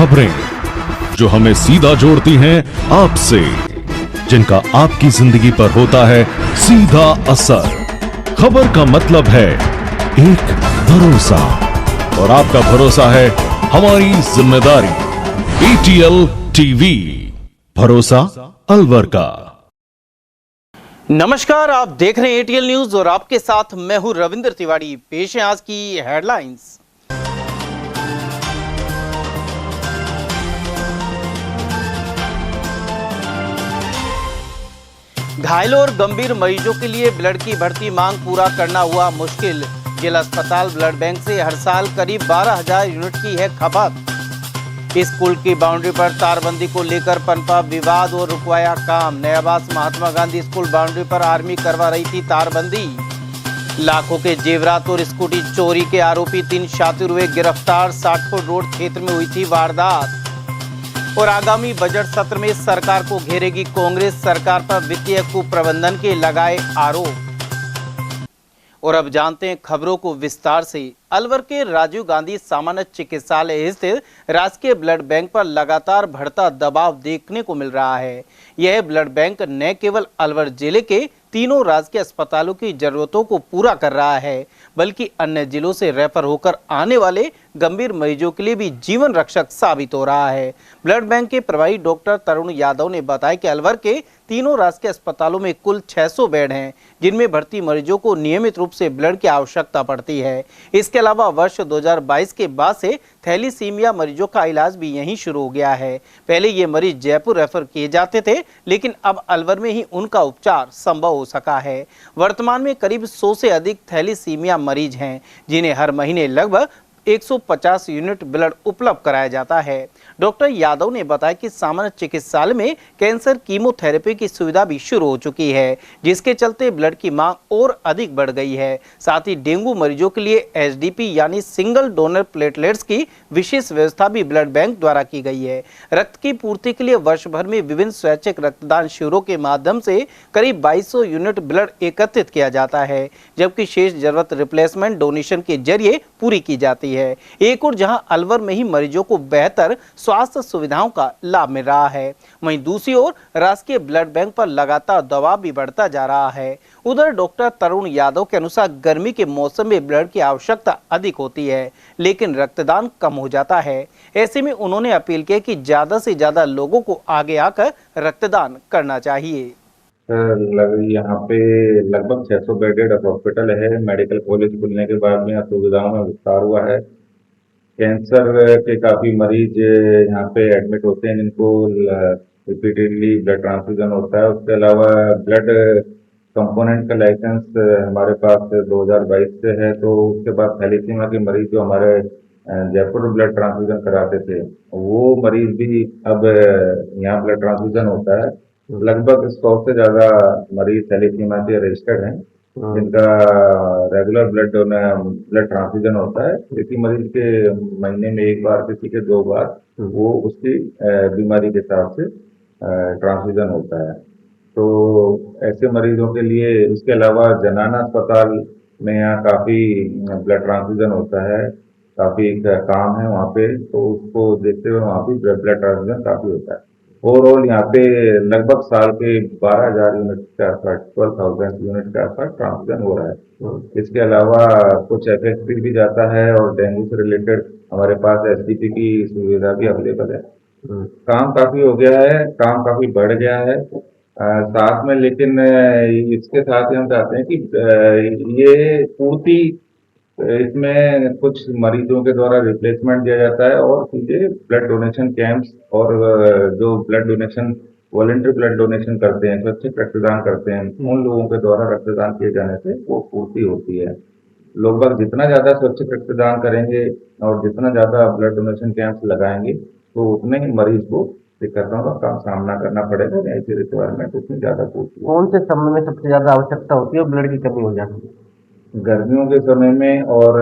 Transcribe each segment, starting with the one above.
खबरें जो हमें सीधा जोड़ती हैं आपसे, जिनका आपकी जिंदगी पर होता है सीधा असर। खबर का मतलब है एक भरोसा, और आपका भरोसा है हमारी जिम्मेदारी। ATL टीवी, भरोसा अलवर का। नमस्कार, आप देख रहे हैं ATL न्यूज और आपके साथ मैं हूं रविंद्र तिवारी। पेश है आज की हेडलाइंस। घायलों और गंभीर मरीजों के लिए ब्लड की बढ़ती मांग पूरा करना हुआ मुश्किल। जिला अस्पताल ब्लड बैंक से हर साल करीब 12,000 यूनिट की है खपत। स्कूल की बाउंड्री पर तारबंदी को लेकर पनपा विवाद और रुकवाया काम। नयाबास महात्मा गांधी स्कूल बाउंड्री पर आर्मी करवा रही थी तारबंदी। लाखों के जेवरात और स्कूटी चोरी के आरोपी 3 शातिर हुए गिरफ्तार। 60 फुट रोड क्षेत्र में हुई थी वारदात। और आगामी बजट सत्र में सरकार को घेरेगी कांग्रेस। सरकार पर वित्तीय कुप्रबंधन के लगाए आरोप। और अब जानते हैं खबरों को विस्तार से। अलवर के राजीव गांधी सामान्य चिकित्सालय स्थित राजकीय ब्लड बैंक पर लगातार बढ़ता दबाव देखने को मिल रहा है। यह ब्लड बैंक न केवल अलवर जिले के तीनों राजकीय अस्पतालों की जरूरतों को पूरा कर रहा है, बल्कि अन्य जिलों से रेफर होकर आने वाले गंभीर मरीजों के लिए भी जीवन रक्षक साबित हो रहा है। ब्लड बैंक के प्रभारी डॉक्टर तरुण यादव ने बताया कि अलवर के तीनों राजकीय अस्पतालों में कुल 600 बेड हैं, जिनमें भर्ती मरीजों को नियमित रूप से ब्लड की आवश्यकता पड़ती है। इसके अलावा वर्ष 2022 के बाद से थैलीसीमिया मरीजों का इलाज भी यहीं शुरू हो गया है। पहले ये मरीज जयपुर रेफर किए जाते थे, लेकिन अब अलवर में ही उनका उपचार संभव हो सका है। वर्तमान में करीब 100 से अधिक थैलीसीमिया मरीज हैं, जिन्हें हर महीने लगभग 150 यूनिट ब्लड उपलब्ध कराया जाता है। डॉक्टर यादव ने बताया कि सामान्य चिकित्सालय में कैंसर कीमोथेरेपी की सुविधा भी शुरू हो चुकी है, जिसके चलते ब्लड की मांग और अधिक बढ़ गई है। साथ ही डेंगू मरीजों के लिए SDP यानी सिंगल डोनर प्लेटलेट्स की विशेष व्यवस्था भी ब्लड बैंक द्वारा की गई है। रक्त की पूर्ति के लिए वर्ष भर में विभिन्न स्वैच्छिक रक्तदान शिविरों के माध्यम से करीब 2200 यूनिट ब्लड एकत्रित किया जाता है, जबकि शेष जरूरत रिप्लेसमेंट डोनेशन के जरिए पूरी की जाती है। एक और जहां अलवर में ही मरीजों को बेहतर स्वास्थ्य सुविधाओं का लाभ मिल रहा है, वहीं दूसरी ओर राजकीय ब्लड बैंक पर लगातार दबाव भी बढ़ता जा रहा है। उधर डॉक्टर तरुण यादव के अनुसार गर्मी के मौसम में ब्लड की आवश्यकता अधिक होती है, लेकिन रक्तदान कम हो जाता है। ऐसे में उन्होंने अपील की कि ज्यादा से ज्यादा लोगों को आगे आकर रक्तदान करना चाहिए। यहाँ पे लगभग 600 बेडेड हॉस्पिटल है। मेडिकल कॉलेज खुलने के बाद में सुविधाओं में विस्तार हुआ है। कैंसर के काफी मरीज यहाँ पे एडमिट होते हैं, जिनको रिपीटेडली ब्लड ट्रांसफ्यूजन होता है। उसके अलावा ब्लड कंपोनेंट का लाइसेंस हमारे पास 2022 से है। तो उसके बाद थैलीसीमिया के मरीज जो हमारे जयपुर में ब्लड ट्रांसफ्यूजन कराते थे, वो मरीज भी अब यहाँ ब्लड ट्रांसफ्यूजन होता है। लगभग 100 से ज्यादा मरीज थैलीसीमिया से रजिस्टर्ड हैं, जिनका रेगुलर ब्लड ट्रांसफ्यूजन होता है। किसी मरीज के महीने में 1 बार, किसी के 2 बार, वो उसकी बीमारी के हिसाब से ट्रांसफ्यूजन होता है। तो ऐसे मरीजों के लिए, उसके अलावा जनाना अस्पताल में यहाँ काफी ब्लड ट्रांसफ्यूजन होता है, काफी काम है वहाँ पे। तो उसको देखते हुए वहाँ पे ब्लड ट्रांसफ्यूजन काफी होता है। ओवरऑल यहाँ पे लगभग साल के 12,000 यूनिट के आसपास, 12,000 यूनिट के आसपास ट्रांसफ्यूजन हो रहा है। इसके अलावा कुछ FSP भी जाता है, और डेंगू से रिलेटेड हमारे पास SDP की सुविधा भी अवेलेबल है। काम काफी हो गया है, काम काफी बढ़ गया है साथ में। लेकिन इसके साथ ही हम चाहते हैं कि ये पूर्ति, इसमें कुछ मरीजों के द्वारा रिप्लेसमेंट दिया जाता है, और सीधे ब्लड डोनेशन कैंप्स और जो blood donation voluntary blood donation करते हैं, स्वैच्छिक रक्तदान करते हैं, उन लोगों के द्वारा रक्तदान किए जाने से वो पूर्ति होती है। लोग बाग जितना ज्यादा स्वैच्छिक रक्तदान करेंगे और जितना ज्यादा ब्लड डोनेशन कैंप्स लगाएंगे, तो उतने ही मरीज को दिक्कतों का सामना करना पड़ेगा। ऐसी रिक्वायरमेंट उतनी ज्यादा पूर्ति। कौन से समय में सबसे ज्यादा आवश्यकता होती है और ब्लड की कमी हो जाती है? गर्मियों के समय में, और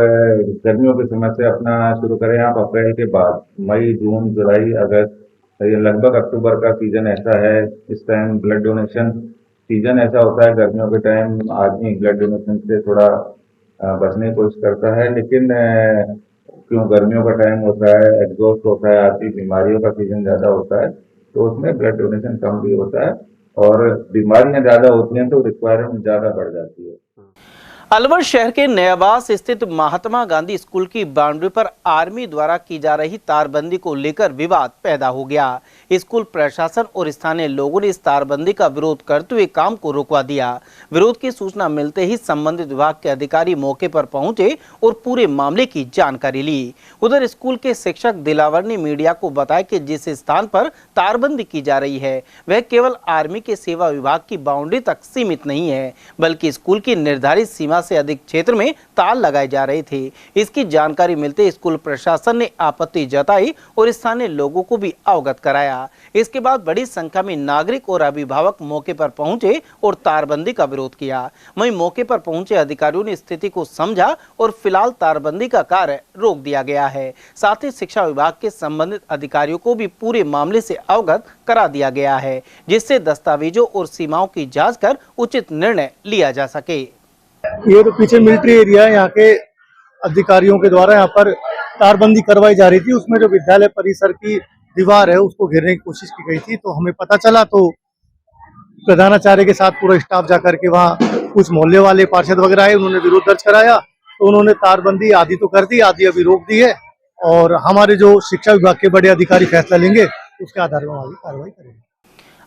गर्मियों के समय से अपना शुरू करें आप अप्रैल के बाद, मई, जून, जुलाई, अगस्त, ये लगभग अक्टूबर का सीजन ऐसा है। इस टाइम ब्लड डोनेशन सीजन ऐसा होता है। गर्मियों के टाइम आदमी ब्लड डोनेशन से थोड़ा बचने की कोशिश करता है, लेकिन क्यों गर्मियों का टाइम होता है, एग्जॉस्ट होता है, आपकी बीमारियों का सीजन ज़्यादा होता है, तो उसमें ब्लड डोनेशन कम भी होता है और बीमारियां ज़्यादा होती हैं तो रिक्वायरमेंट ज़्यादा बढ़ जाती है। अलवर शहर के नयाबास स्थित महात्मा गांधी स्कूल की बाउंड्री पर आर्मी द्वारा की जा रही तारबंदी को लेकर विवाद पैदा हो गया। स्कूल प्रशासन और स्थानीय लोगों ने इस तारबंदी का विरोध करते हुए काम को रुकवा दिया। विरोध की सूचना मिलते ही संबंधित विभाग के अधिकारी मौके पर पहुंचे और पूरे मामले की जानकारी ली। उधर स्कूल के शिक्षक दिलावर ने मीडिया को बताया कि जिस स्थान पर तारबंदी की जा रही है वह केवल आर्मी के सेवा विभाग की बाउंड्री तक सीमित नहीं है, बल्कि स्कूल की निर्धारित सीमा से अधिक क्षेत्र में तार लगाए जा रहे थे। इसकी जानकारी मिलते स्कूल प्रशासन ने आपत्ति जताई और स्थानीय लोगों को भी अवगत कराया। इसके बाद बड़ी संख्या में नागरिक और अभिभावक मौके पर पहुंचे और तारबंदी का विरोध किया। वहीं मौके पर पहुंचे अधिकारियों ने स्थिति को समझा और फिलहाल तारबंदी का कार्य रोक दिया गया है। साथ ही शिक्षा विभाग के संबंधित अधिकारियों को भी पूरे मामले से अवगत करा दिया गया है, जिससे दस्तावेजों और सीमाओं की जांच कर उचित निर्णय लिया जा सके। ये तो पीछे मिलिट्री एरिया है, यहाँ के अधिकारियों के द्वारा यहाँ पर तारबंदी करवाई जा रही थी। उसमें जो विद्यालय परिसर की दीवार है उसको घेरने की कोशिश की गई थी, तो हमें पता चला तो प्रधानाचार्य के साथ पूरा स्टाफ जाकर के वहाँ कुछ मोहल्ले वाले पार्षद वगैरह आए, उन्होंने विरोध दर्ज कराया। तो उन्होंने तारबंदी आधी तो कर दी, आधी अभी रोक दी है और हमारे जो शिक्षा विभाग के बड़े अधिकारी फैसला लेंगे उसके आधार पर आगे कार्रवाई करेंगे।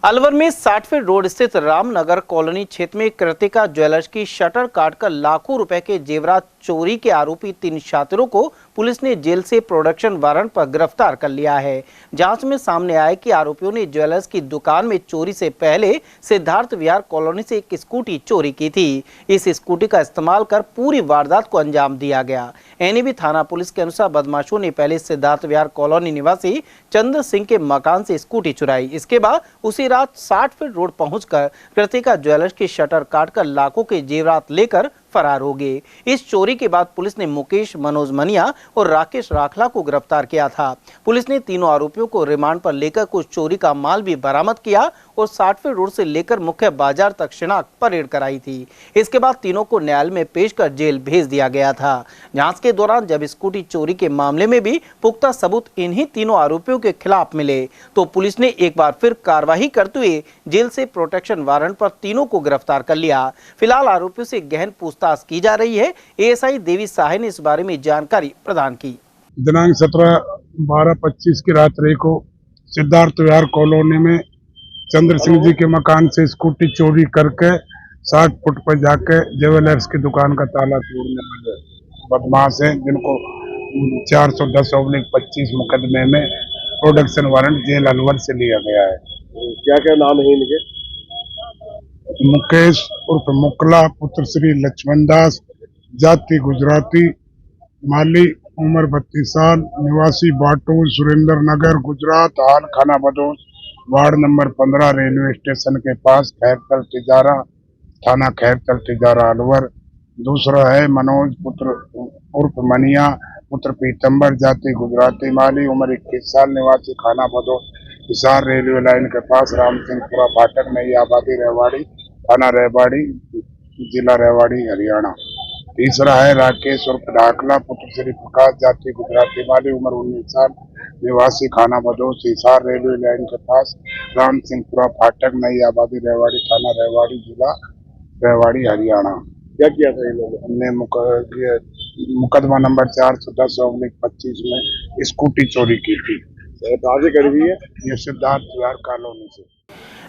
अलवर में 60 फीट रोड स्थित रामनगर कॉलोनी क्षेत्र में कृतिका ज्वेलर्स की शटर काटकर लाखों रुपए के जेवरात चोरी के आरोपी 3 छात्रों को पुलिस ने जेल से प्रोडक्शन वारंट पर गिरफ्तार कर लिया है। जांच में सामने आया कि आरोपियों ने ज्वेलर्स की दुकान में चोरी से पहले सिद्धार्थ विहार कॉलोनी से एक स्कूटी चोरी की थी। इस स्कूटी का इस्तेमाल कर पूरी वारदात को अंजाम दिया गया। एनएबी थाना पुलिस के अनुसार बदमाशों ने पहले सिद्धार्थ विहार कॉलोनी निवासी चंद्र सिंह के मकान से स्कूटी चुराई। इसके बाद उसी रात 60 फीट रोड पहुंचकर कृतिका ज्वेलर्स की शटर काटकर लाखों के जेवरात लेकर फरार हो गए। इस चोरी के बाद पुलिस ने मुकेश, मनोज मनिया और राकेश राखला को गिरफ्तार किया था। पुलिस ने तीनों आरोपियों को रिमांड पर लेकर कुछ चोरी का माल भी बरामद किया और 60 फीट रोड से लेकर मुख्य बाजार तक शिनाख्त परेड कराई थी। इसके बाद तीनों को न्यायालय में पेश कर जेल भेज दिया गया था। जांच के दौरान जब स्कूटी चोरी के मामले में भी पुख्ता सबूत इन्हीं तीनों आरोपियों के खिलाफ मिले तो पुलिस ने एक बार फिर कार्रवाई करते हुए जेल से प्रोटेक्शन वारंट पर तीनों को गिरफ्तार कर लिया। फिलहाल आरोपियों से गहन पूछताछ की जा रही है। एएसआई देवी साहे ने इस बारे में जानकारी प्रदान की। दिनांक 17/12/25 की रात्रि को सिद्धार्थ विहार कॉलोनी में चंद्र सिंह जी के मकान से स्कूटी चोरी करके 60 फुट पर जाके ज्वेलर्स की दुकान का ताला तोड़ने वाले बदमाश हैं, जिनको 410/25 मुकदमे में प्रोडक्शन वारंट जेल अलवर से लिया गया है। क्या क्या नाम है इनके? मुकेश उर्फ मुकला, पुत्र श्री लक्ष्मण दास, जाति गुजराती, माली उम्र 32 साल, निवासी बाटूल, सुरेंद्र नगर, गुजरात, हाल खाना बदोश, वार्ड नंबर 15, रेलवे स्टेशन के पास, खैरतल तिजारा, थाना खैरतल तिजारा अलवर। दूसरा है मनोज पुत्र उर्फ मनिया, पुत्र पीतम्बर, जाति गुजराती, माली उम्र 21 साल, निवासी खाना बदोश, हिसार रेलवे लाइन के पास, रामसिंहपुरा फाटक, नई आबादी, रेवाड़ी, थाना रेवाड़ी, जिला रेवाड़ी, हरियाणा। तीसरा है राकेश उर्फ ढाकला, पुत्र श्री प्रकाश, जाति गुजराती, माली उम्र 19 साल, निवासी खाना बदोश, हिसार रेलवे लाइन के पास, रामसिंहपुरा फाटक, नई आबादी, रेवाड़ी, थाना रेवाड़ी, जिला रेवाड़ी, हरियाणा। क्या किया था इन लोगों ने मुकदमा नंबर 410/25 में स्कूटी चोरी की थी। कहाँ से करी हुई है? ये सिद्धार्थ विहार कॉलोनी से।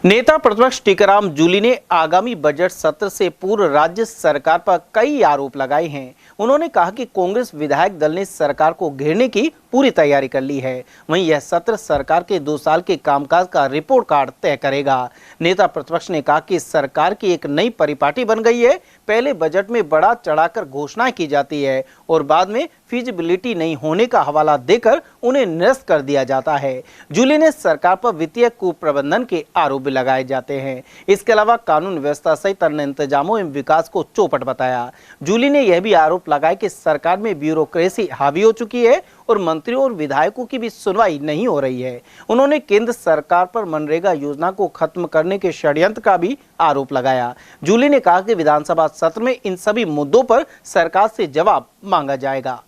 नेता प्रतिपक्ष टीकाराम जूली ने आगामी बजट सत्र से पूर्व राज्य सरकार पर कई आरोप लगाए हैं। उन्होंने कहा कि कांग्रेस विधायक दल ने सरकार को घेरने की पूरी तैयारी कर ली है। वहीं यह सत्र सरकार के 2 साल के कामकाज का रिपोर्ट कार्ड तय करेगा। नेता प्रतिपक्ष ने कहा कि सरकार की एक नई परिपाटी बन गई है। पहले बजट में बड़ा चढ़ाकर घोषणाएं की जाती है और बाद में फीजिबिलिटी नहीं होने का हवाला देकर उन्हें निरस्त कर दिया जाता है। जूली ने सरकार पर वित्तीय कुप्रबंधन के आरोप लगाए जाते हैं। इसके अलावा कानून व्यवस्था सहित अन्य इंतजामों एवं विकास को चौपट बताया। जूली ने यह भी आरोप लगाया कि सरकार में ब्यूरोक्रेसी हावी हो चुकी है और मंत्रियों और विधायकों की भी सुनवाई नहीं हो रही है। उन्होंने केंद्र सरकार पर मनरेगा योजना को खत्म करने के षड्यंत्र का भी आरोप लगाया। जूली ने कहा कि विधानसभा सत्र में इन सभी मुद्दों पर सरकार से जवाब मांगा जाएगा।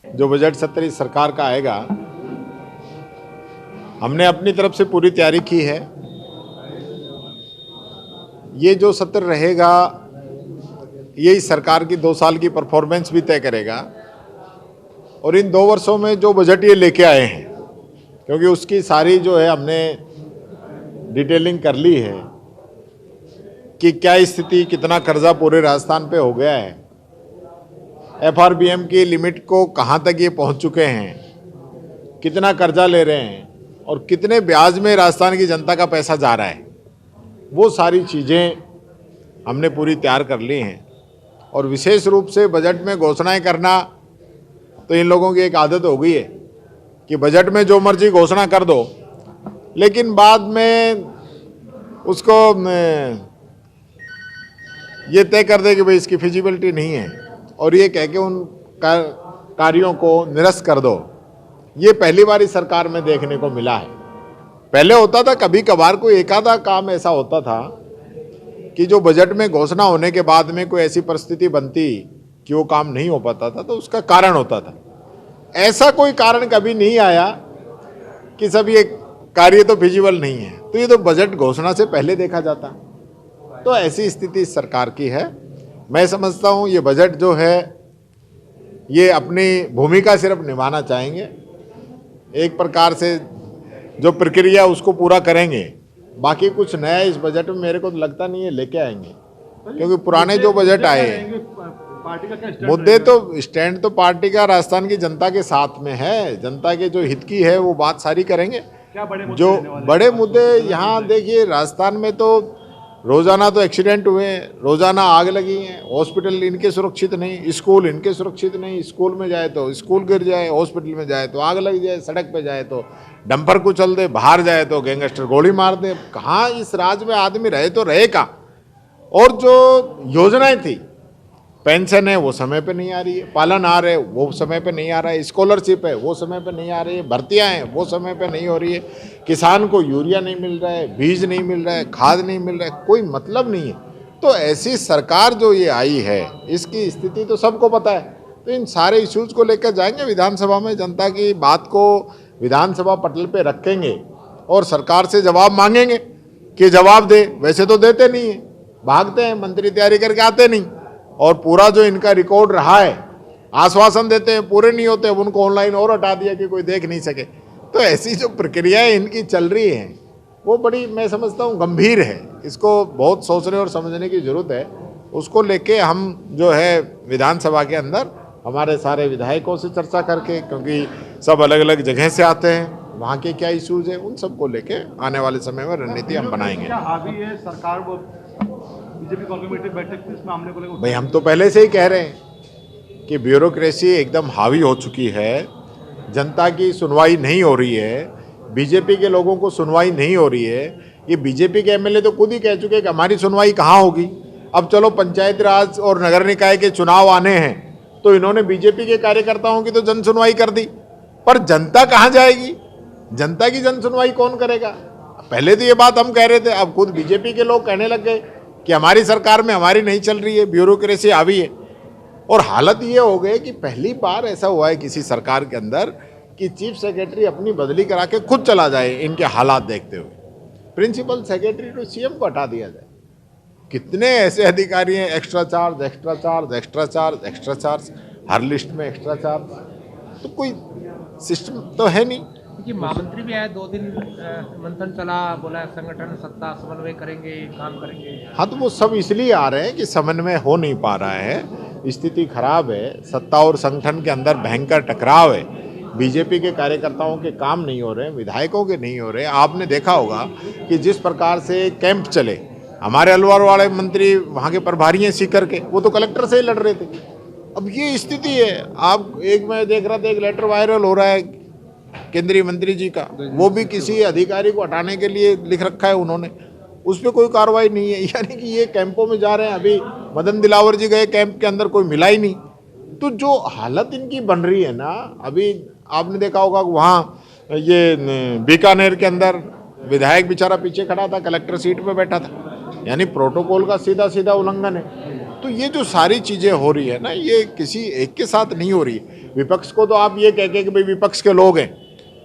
जो बजट सत्र इस सरकार का आएगा, हमने अपनी तरफ से पूरी तैयारी की है। ये जो सत्र रहेगा ये इस सरकार की 2 साल की परफॉर्मेंस भी तय करेगा और इन 2 वर्षों में जो बजट ये लेके आए हैं, क्योंकि उसकी सारी जो है हमने डिटेलिंग कर ली है कि क्या स्थिति, कितना कर्जा पूरे राजस्थान पे हो गया है, FRBM की लिमिट को कहाँ तक ये पहुँच चुके हैं, कितना कर्जा ले रहे हैं और कितने ब्याज में राजस्थान की जनता का पैसा जा रहा है, वो सारी चीज़ें हमने पूरी तैयार कर ली हैं। और विशेष रूप से बजट में घोषणाएं करना तो इन लोगों की एक आदत हो गई है कि बजट में जो मर्जी घोषणा कर दो, लेकिन बाद में उसको ये तय कर दे कि भाई इसकी फिजिबिलिटी नहीं है और ये कह के उन कार्यों को निरस्त कर दो। ये पहली बार इस सरकार में देखने को मिला है। पहले होता था कभी कभार कोई एक आधा काम ऐसा होता था कि जो बजट में घोषणा होने के बाद में कोई ऐसी परिस्थिति बनती कि वो काम नहीं हो पाता था तो उसका कारण होता था। ऐसा कोई कारण कभी नहीं आया कि सब ये कार्य तो फिजिबल नहीं है, तो ये तो बजट घोषणा से पहले देखा जाता। तो ऐसी स्थिति इस सरकार की है। मैं समझता हूँ ये बजट जो है ये अपनी भूमिका सिर्फ निभाना चाहेंगे, एक प्रकार से जो प्रक्रिया उसको पूरा करेंगे। बाकी कुछ नया इस बजट में मेरे को तो लगता नहीं है लेके आएंगे, क्योंकि पुराने जो बजट आए मुद्दे तो स्टैंड तो पार्टी का राजस्थान की जनता के साथ में है, जनता के जो हित की है वो बात सारी करेंगे। जो बड़े मुद्दे यहाँ देखिए, राजस्थान में तो रोजाना तो एक्सीडेंट हुए हैं, रोजाना आग लगी है, हॉस्पिटल इनके सुरक्षित नहीं, स्कूल इनके सुरक्षित नहीं, स्कूल में जाए तो स्कूल गिर जाए, हॉस्पिटल में जाए तो आग लग जाए, सड़क पे जाए तो डंपर कुचल दे, बाहर जाए तो गैंगस्टर गोली मार दे। कहाँ इस राज्य में आदमी रहे तो रहे कहाँ। और जो योजनाएं थी, पेंशन है वो समय पे नहीं आ रही है, पालन आ रहे वो समय पे नहीं आ रहा है, स्कॉलरशिप है वो समय पे नहीं आ रही है, भर्तियां हैं वो समय पे नहीं हो रही है, किसान को यूरिया नहीं मिल रहा है, बीज नहीं मिल रहा है, खाद नहीं मिल रहा है, कोई मतलब नहीं है। तो ऐसी सरकार जो ये आई है इसकी स्थिति तो सबको पता है। तो इन सारे इश्यूज को लेकर जाएंगे विधानसभा में, जनता की बात को विधानसभा पटल पे रखेंगे और सरकार से जवाब मांगेंगे कि जवाब दे। वैसे तो देते नहीं है, भागते हैं, मंत्री तैयारी करके आते नहीं, और पूरा जो इनका रिकॉर्ड रहा है, आश्वासन देते हैं पूरे नहीं होते, उनको ऑनलाइन और हटा दिया कि कोई देख नहीं सके। तो ऐसी जो प्रक्रियाएं इनकी चल रही हैं वो बड़ी, मैं समझता हूँ, गंभीर है। इसको बहुत सोचने और समझने की जरूरत है। उसको लेके हम जो है विधानसभा के अंदर हमारे सारे विधायकों से चर्चा करके, क्योंकि सब अलग अलग जगह से आते हैं, वहाँ के क्या इश्यूज हैं उन सबको लेके आने वाले समय में रणनीति हम बनाएंगे। सरकार बीजेपी कोर कमेटी बैठक में मामले को लेकर भाई हम तो पहले से ही कह रहे हैं कि ब्यूरोक्रेसी एकदम हावी हो चुकी है, जनता की सुनवाई नहीं हो रही है, बीजेपी के लोगों को सुनवाई नहीं हो रही है। ये बीजेपी के एमएलए तो खुद ही कह चुके हैं कि हमारी सुनवाई कहाँ होगी। अब चलो पंचायत राज और नगर निकाय के चुनाव आने हैं तो इन्होंने बीजेपी के कार्यकर्ताओं की तो जन सुनवाई कर दी, पर जनता कहाँ जाएगी? जनता की जन सुनवाई कौन करेगा? पहले तो ये बात हम कह रहे थे, अब खुद बीजेपी के लोग कहने लग गए कि हमारी सरकार में हमारी नहीं चल रही है, ब्यूरोक्रेसी हावी है। और हालत ये हो गई कि पहली बार ऐसा हुआ है किसी सरकार के अंदर कि चीफ सेक्रेटरी अपनी बदली करा के खुद चला जाए इनके हालात देखते हुए, प्रिंसिपल सेक्रेटरी तो सीएम को हटा दिया जाए। कितने ऐसे अधिकारी हैं, extra charge extra charge extra charge extra charge, हर लिस्ट में एक्स्ट्रा चार्ज। तो कोई सिस्टम तो है नहीं। कि महामंत्री भी आए, 2 दिन मंथन चला, बोला संगठन सत्ता समन्वय करेंगे, काम करेंगे। हाँ, तो वो सब इसलिए आ रहे हैं कि समन्वय हो नहीं पा रहा है, स्थिति खराब है, सत्ता और संगठन के अंदर भयंकर टकराव है, बीजेपी के कार्यकर्ताओं के काम नहीं हो रहे हैं, विधायकों के नहीं हो रहे हैं। आपने देखा होगा कि जिस प्रकार से कैंप चले, हमारे अलवर वाले मंत्री वहाँ के प्रभारी हैं सीकर के, वो तो कलेक्टर से ही लड़ रहे थे। अब ये स्थिति है। आप मैं देख रहा था एक लेटर वायरल हो रहा है केंद्रीय मंत्री जी का, वो भी किसी अधिकारी को हटाने के लिए लिख रखा है उन्होंने, उस पर कोई कार्रवाई नहीं है। यानी कि ये कैंपों में जा रहे हैं। अभी मदन दिलावर जी गए कैंप के अंदर, कोई मिला ही नहीं। तो जो हालत इनकी बन रही है ना, अभी आपने देखा होगा वहाँ ये बीकानेर के अंदर विधायक बेचारा पीछे खड़ा था, कलेक्टर सीट पे बैठा था, यानी प्रोटोकॉल का सीधा सीधा उल्लंघन है। तो ये जो सारी चीज़ें हो रही है ना, ये किसी एक के साथ नहीं हो रही। विपक्ष को तो आप ये कह के कि भाई विपक्ष के लोग हैं,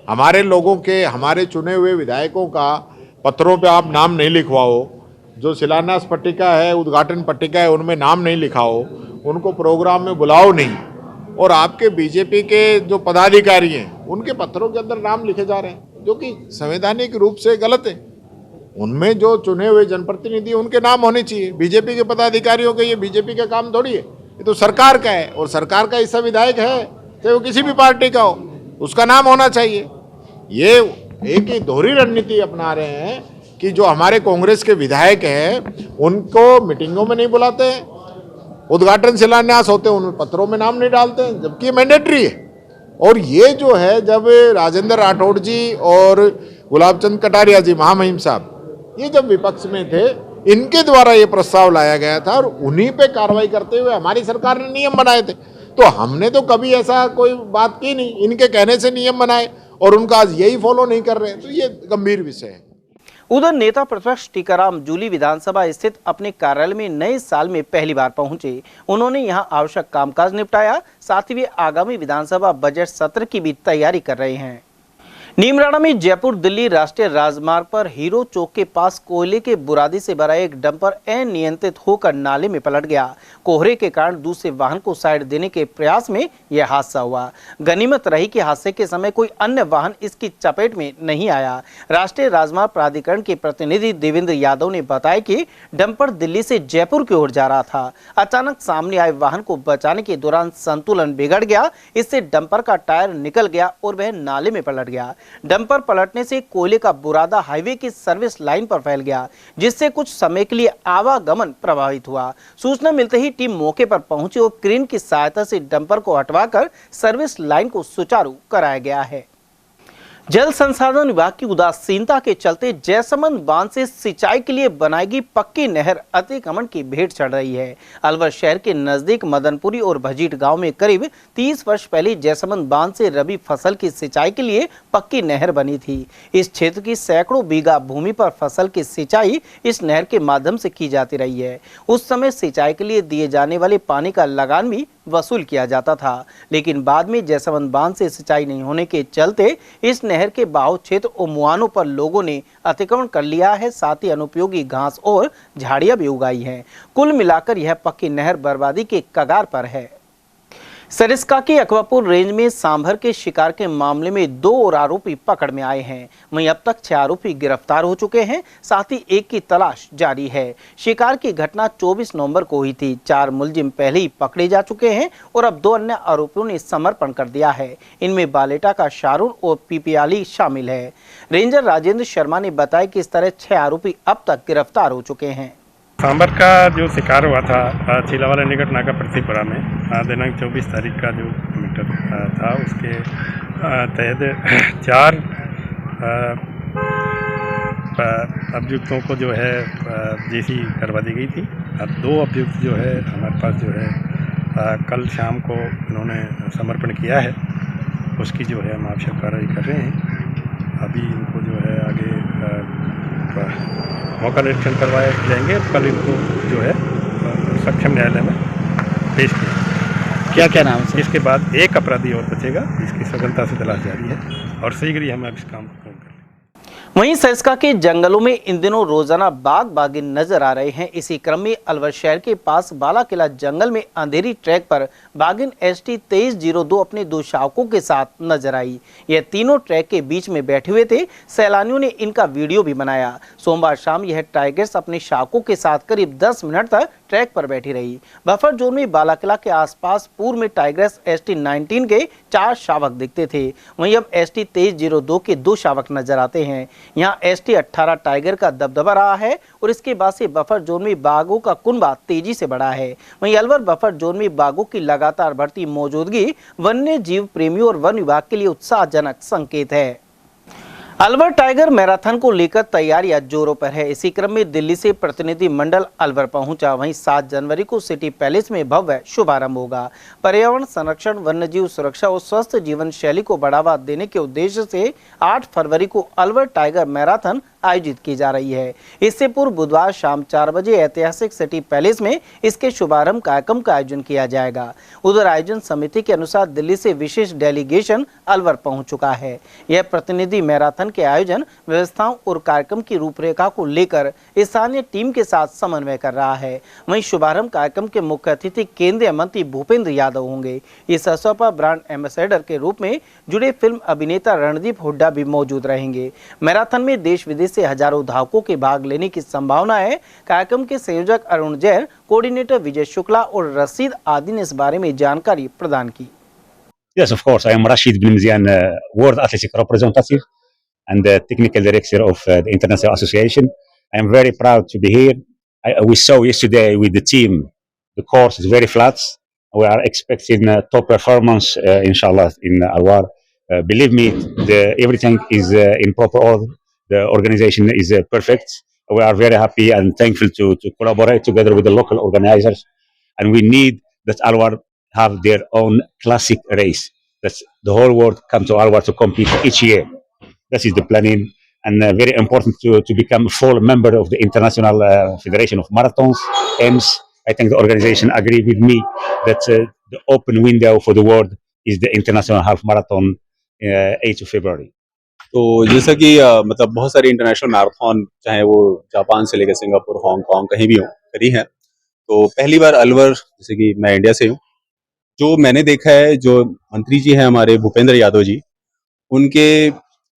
हमारे लोगों के, हमारे चुने हुए विधायकों का पत्रों पे आप नाम नहीं लिखवाओ, जो शिलान्यास पट्टिका है, उद्घाटन पट्टिका है, उनमें नाम नहीं लिखाओ, उनको प्रोग्राम में बुलाओ नहीं, और आपके बीजेपी के जो पदाधिकारी हैं उनके पत्रों के अंदर नाम लिखे जा रहे हैं, जो कि संवैधानिक रूप से गलत है। उनमें जो चुने हुए जनप्रतिनिधि उनके नाम होने चाहिए, बीजेपी के पदाधिकारियों के, ये बीजेपी का काम थोड़ी है, ये तो सरकार का है, और सरकार का हिस्सा विधायक है, चाहे वो किसी भी पार्टी का हो, उसका नाम होना चाहिए। ये एक ही दोहरी रणनीति अपना रहे हैं कि जो हमारे कांग्रेस के विधायक हैं उनको मीटिंगों में नहीं बुलाते हैं, उद्घाटन शिलान्यास होते हैं उनमें पत्रों में नाम नहीं डालते हैं, जबकि ये मैंडेटरी है। और ये जो है, जब राजेंद्र राठौड़ जी और गुलाबचंद कटारिया जी, महामहिम साहब, ये जब विपक्ष में थे, इनके द्वारा ये प्रस्ताव लाया गया था और उन्हीं पे कार्रवाई करते हुए हमारी सरकार ने नियम बनाए थे। तो हमने तो कभी ऐसा कोई बात की नहीं, इनके कहने से नियम बनाए और उनका आज यही फॉलो नहीं कर रहे हैं, तो ये गंभीर विषय है। उधर नेता प्रतिपक्ष टीकाराम जूली विधानसभा स्थित अपने कार्यालय में नए साल में पहली बार पहुंचे। उन्होंने यहां आवश्यक कामकाज निपटाया, साथ ही वे आगामी विधानसभा बजट सत्र की भी तैयारी कर रहे हैं। नीमराणा में जयपुर दिल्ली राष्ट्रीय राजमार्ग पर हीरो चौक के पास कोयले के बुरादी से भरा एक डंपर अनियंत्रित होकर नाले में पलट गया। कोहरे के कारण दूसरे वाहन को साइड देने के प्रयास में यह हादसा हुआ। गनीमत रही कि हादसे के समय कोई अन्य वाहन इसकी चपेट में नहीं आया। राष्ट्रीय राजमार्ग प्राधिकरण के प्रतिनिधि देवेंद्र यादव ने बताया कि डंपर दिल्ली से जयपुर की ओर जा रहा था। अचानक सामने आए वाहन को बचाने के दौरान संतुलन बिगड़ गया, इससे डंपर का टायर निकल गया और वह नाले में पलट गया। डंपर पलटने से कोयले का बुरादा हाईवे की सर्विस लाइन पर फैल गया, जिससे कुछ समय के लिए आवागमन प्रभावित हुआ। सूचना मिलते ही टीम मौके पर पहुंची और क्रेन की सहायता से डंपर को हटवाकर सर्विस लाइन को सुचारू कराया गया है। जल संसाधन विभाग की उदासीनता के चलते जयसमंद बांध से सिंचाई के लिए बनाएगी पक्की नहर अतिक्रमण की भेंट चढ़ रही है। अलवर शहर के नजदीक मदनपुरी और भजीट गांव में करीब 30 वर्ष पहले जयसमंद बांध से रबी फसल की सिंचाई के लिए पक्की नहर बनी थी। इस क्षेत्र की सैकड़ों बीघा भूमि पर फसल की सिंचाई इस नहर के माध्यम से की जाती रही है। उस समय सिंचाई के लिए दिए जाने वाले पानी का लगान भी वसूल किया जाता था, लेकिन बाद में जयसमंद बांध से सिंचाई नहीं होने के चलते इस नहर के बहाव क्षेत्र और मुआनों पर लोगों ने अतिक्रमण कर लिया है। साथ ही अनुपयोगी घास और झाड़ियां भी उगाई हैं। कुल मिलाकर यह पक्की नहर बर्बादी के कगार पर है। सरिस्का के अकवापुर रेंज में सांभर के शिकार के मामले में 2 और आरोपी पकड़ में आए हैं। वहीं अब तक 6 आरोपी गिरफ्तार हो चुके हैं, साथ ही एक की तलाश जारी है। शिकार की घटना 24 नवंबर को हुई थी। 4 मुलजिम पहले ही पकड़े जा चुके हैं और अब 2 अन्य आरोपियों ने समर्पण कर दिया है। इनमें बालेटा का शारून और पीपियाली शामिल है। रेंजर राजेंद्र शर्मा ने बताया कि इस तरह 6 आरोपी अब तक गिरफ्तार हो चुके हैं। सांभर का जो शिकार हुआ था चिलावाला निकट नाका पृथ्वीपुरा में दिनांक 24 तारीख का जो मीटर था, उसके तहत 4 अभियुक्तों को जो है जेसी करवा दी गई थी। अब 2 अभियुक्त जो है हमारे पास जो है कल शाम को उन्होंने समर्पण किया है, उसकी जो है हम आवश्यक कार्रवाई कर रहे हैं। अभी इनको जो है आगे मौका निरीक्षण करवाए जाएंगे। कल इनको जो है सक्षम न्यायालय में पेश किया। क्या नाम है? इसके बाद एक अपराधी और बचेगा, जिसकी सघनता से तलाश जारी है और शीघ्र ही हम इस काम को पूर्ण करेंगे। वहीं सरिस्का के जंगलों में इन दिनों रोजाना बाघ बाघिन नजर आ रहे हैं। इसी क्रम में अलवर शहर के पास बाला किला जंगल में अंधेरी ट्रैक पर बाघिन ST 2302 अपने 2 शावकों के साथ नजर आई। यह तीनों ट्रैक के बीच में बैठे हुए थे। सैलानियों ने इनका वीडियो भी बनाया। सोमवार शाम यह टाइगर्स अपने शावकों के साथ करीब 10 मिनट तक ट्रैक पर बैठी रही। बफर जोन में बाला किला के आसपास पूर्व में टाइगर्स ST 19 के 4 शावक दिखते थे। वहीं अब ST 2302 के 2 शावक नजर आते हैं। यहाँ ST 18 टाइगर का दबदबा रहा है और इसके बाद से बफर जोन में बाघों का कुनबा तेजी से बढ़ा है। वहीं अलवर बफर जोन में बाघों की लगातार बढ़ती मौजूदगी वन्य जीव प्रेमियों और वन विभाग के लिए उत्साहजनक संकेत है। अलवर टाइगर मैराथन को लेकर तैयारियां जोरों पर है। इसी क्रम में दिल्ली से प्रतिनिधि मंडल अलवर पहुंचा। वहीं 7 जनवरी को सिटी पैलेस में भव्य शुभारंभ होगा। पर्यावरण संरक्षण, वन्यजीव सुरक्षा और स्वस्थ जीवन शैली को बढ़ावा देने के उद्देश्य से 8 फरवरी को अलवर टाइगर मैराथन आयोजित की जा रही है। इससे पूर्व बुधवार शाम 4 बजे ऐतिहासिक सिटी पैलेस में इसके शुभारंभ कार्यक्रम का आयोजन किया जाएगा। उधर आयोजन समिति के अनुसार दिल्ली से विशेष डेलीगेशन अलवर पहुंच चुका है। यह प्रतिनिधि मैराथन के आयोजन, व्यवस्थाओं और कार्यक्रम की रूपरेखा को लेकर स्थानीय टीम के साथ समन्वय कर रहा है। वहीं शुभारंभ कार्यक्रम के मुख्य अतिथि केंद्रीय मंत्री भूपेंद्र यादव होंगे। इस अवसर पर ब्रांड एम्बेसडर के रूप में जुड़े फिल्म अभिनेता रणदीप हुड्डा भी मौजूद रहेंगे। मैराथन में देश विदेश से हजारों धावकों के भाग लेने की संभावना है। कार्यक्रम के संयोजक अरुण जैन, कोऑर्डिनेटर विजय शुक्ला और रशीद आदि ने इस बारे में जानकारी प्रदान की। Yes, of course. I am Rashid bin Mzian, World Athletic Representative and Technical Director of the International Association. I am very proud to be here. We saw yesterday with the team, the course is very flat. We are expecting top performance, inshallah, in Alwar. Believe me, everything is in proper order. The organization is perfect. We are very happy and thankful to collaborate together with the local organizers. And we need that Alwar have their own classic race. That's the whole world come to Alwar to compete each year. That is the planning, and very important to become a full member of the International Federation of Marathons, AIMS. I think the organization agree with me that the open window for the world is the International Half Marathon 8th of February. तो जैसा कि मतलब बहुत सारी international marathon, चाहे वो Japan से लेकर सिंगापुर, हांगकांग, कहीं भी हो करी है, तो पहली बार अलवर, जैसे कि मैं इंडिया से हूँ, जो मैंने देखा है, जो मंत्री जी हैं हमारे भूपेंद्र यादव जी, उनके